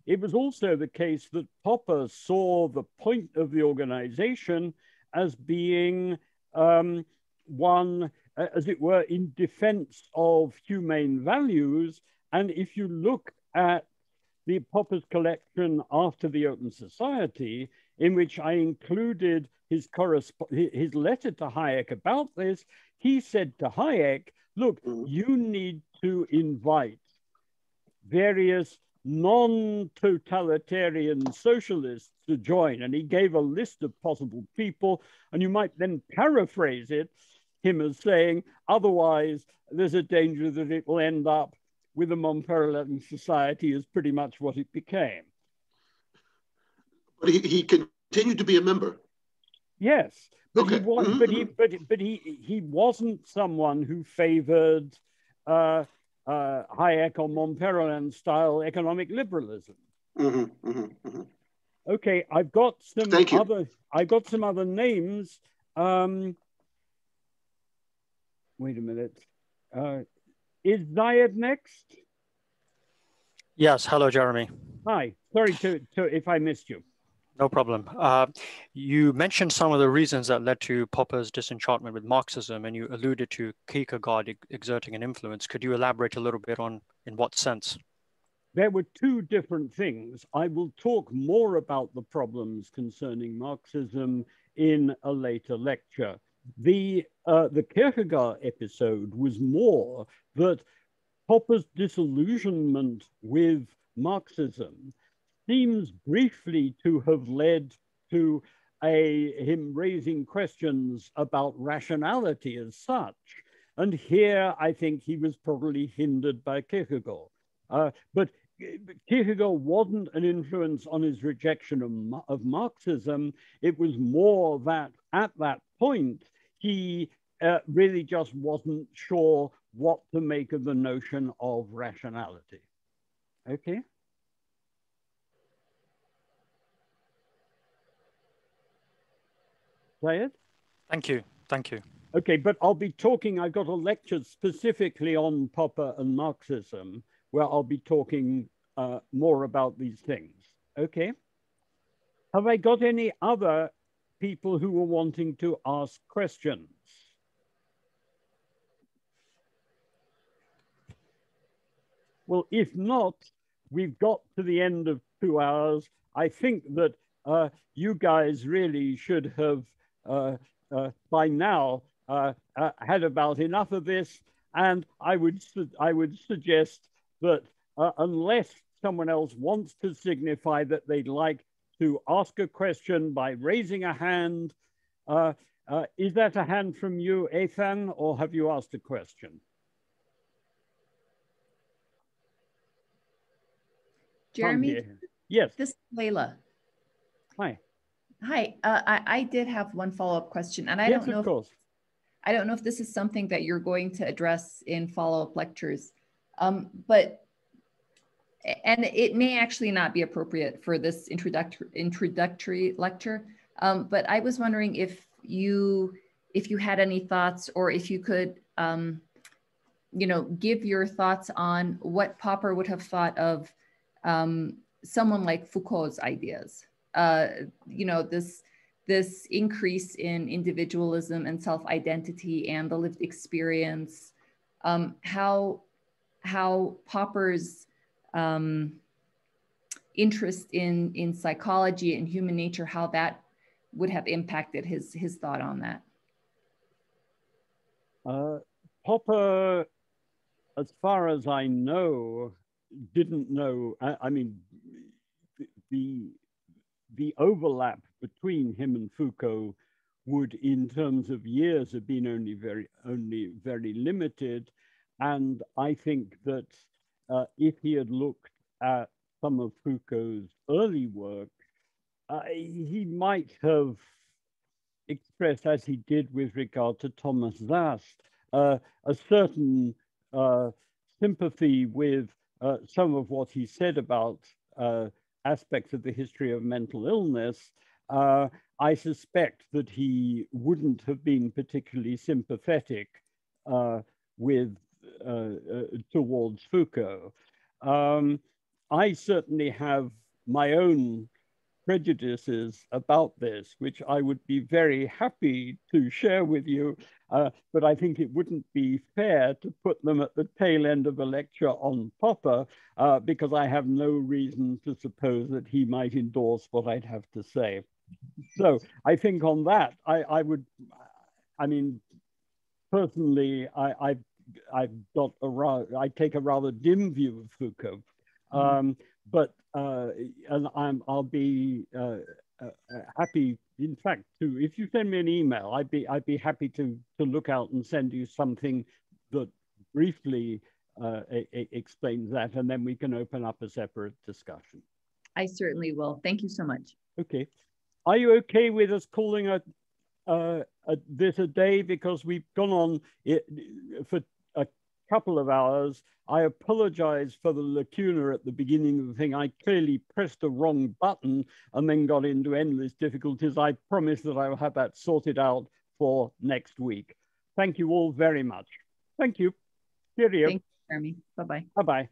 It was also the case that Popper saw the point of the organization as being one, as it were, in defense of humane values. And if you look at the Popper's collection after the Open Society, in which I included his letter to Hayek about this. He said to Hayek, look, you need to invite various non-totalitarian socialists to join. And he gave a list of possible people, and you might then paraphrase him as saying, otherwise there's a danger that it will end up with a Montpellier society as pretty much what it became. But he continued to be a member. Yes, but okay. He wasn't someone who favored Hayek or Montpellier style economic liberalism. Okay, I've got some other names. Wait a minute. Is Zayed next? Yes. Hello, Jeremy. Hi. Sorry to if I missed you. No problem. You mentioned some of the reasons that led to Popper's disenchantment with Marxism, and you alluded to Kierkegaard exerting an influence. Could you elaborate a little bit on in what sense? There were two different things. I will talk more about the problems concerning Marxism in a later lecture. The Kierkegaard episode was more that Popper's disillusionment with Marxism seems briefly to have led to him raising questions about rationality as such. And here I think he was probably hindered by Kierkegaard. But Kierkegaard wasn't an influence on his rejection of Marxism. It was more that at that point, he really just wasn't sure what to make of the notion of rationality. Okay. Zayed? Thank you. Thank you. Okay, but I'll be talking, I've got a lecture specifically on Popper and Marxism, where I'll be talking more about these things. Okay. Have I got any other people who were wanting to ask questions? Well, if not, we've got to the end of 2 hours. I think that you guys really should have by now had about enough of this. And I would suggest that unless someone else wants to signify that they'd like to ask a question by raising a hand, is that a hand from you, Ethan, or have you asked a question? Jeremy? Yes. This is Layla. Hi. Hi. I did have one follow-up question, and I don't know if this is something that you're going to address in follow-up lectures, and it may actually not be appropriate for this introductory lecture. But I was wondering if you had any thoughts, or if you could, give your thoughts on what Popper would have thought of someone like Foucault's ideas. This increase in individualism and self-identity and the lived experience, how Popper's interest in psychology and human nature, how that would have impacted his thought on that. Popper, as far as I know, didn't know. I mean, the overlap between him and Foucault would, in terms of years, have been only very limited. And I think that if he had looked at some of Foucault's early work, he might have expressed, as he did with regard to Thomas Zast, a certain sympathy with some of what he said about aspects of the history of mental illness. I suspect that he wouldn't have been particularly sympathetic towards Foucault. I certainly have my own prejudices about this, which I would be very happy to share with you, but I think it wouldn't be fair to put them at the tail end of a lecture on Popper, because I have no reason to suppose that he might endorse what I'd have to say. So I think on that, I mean, personally, I take a rather dim view of Foucault, but and I'll be happy, in fact, to, if you send me an email, I'd be happy to look out and send you something that briefly explains that, and then we can open up a separate discussion. I certainly will. Thank you so much. Okay. Are you okay with us calling this a day, because we've gone on for a couple of hours? I apologize for the lacuna at the beginning of the thing. I clearly pressed the wrong button and then got into endless difficulties. I promise that I will have that sorted out for next week. Thank you all very much. Thank you. Cheerio. Thank you, Jeremy. Bye-bye. Bye-bye.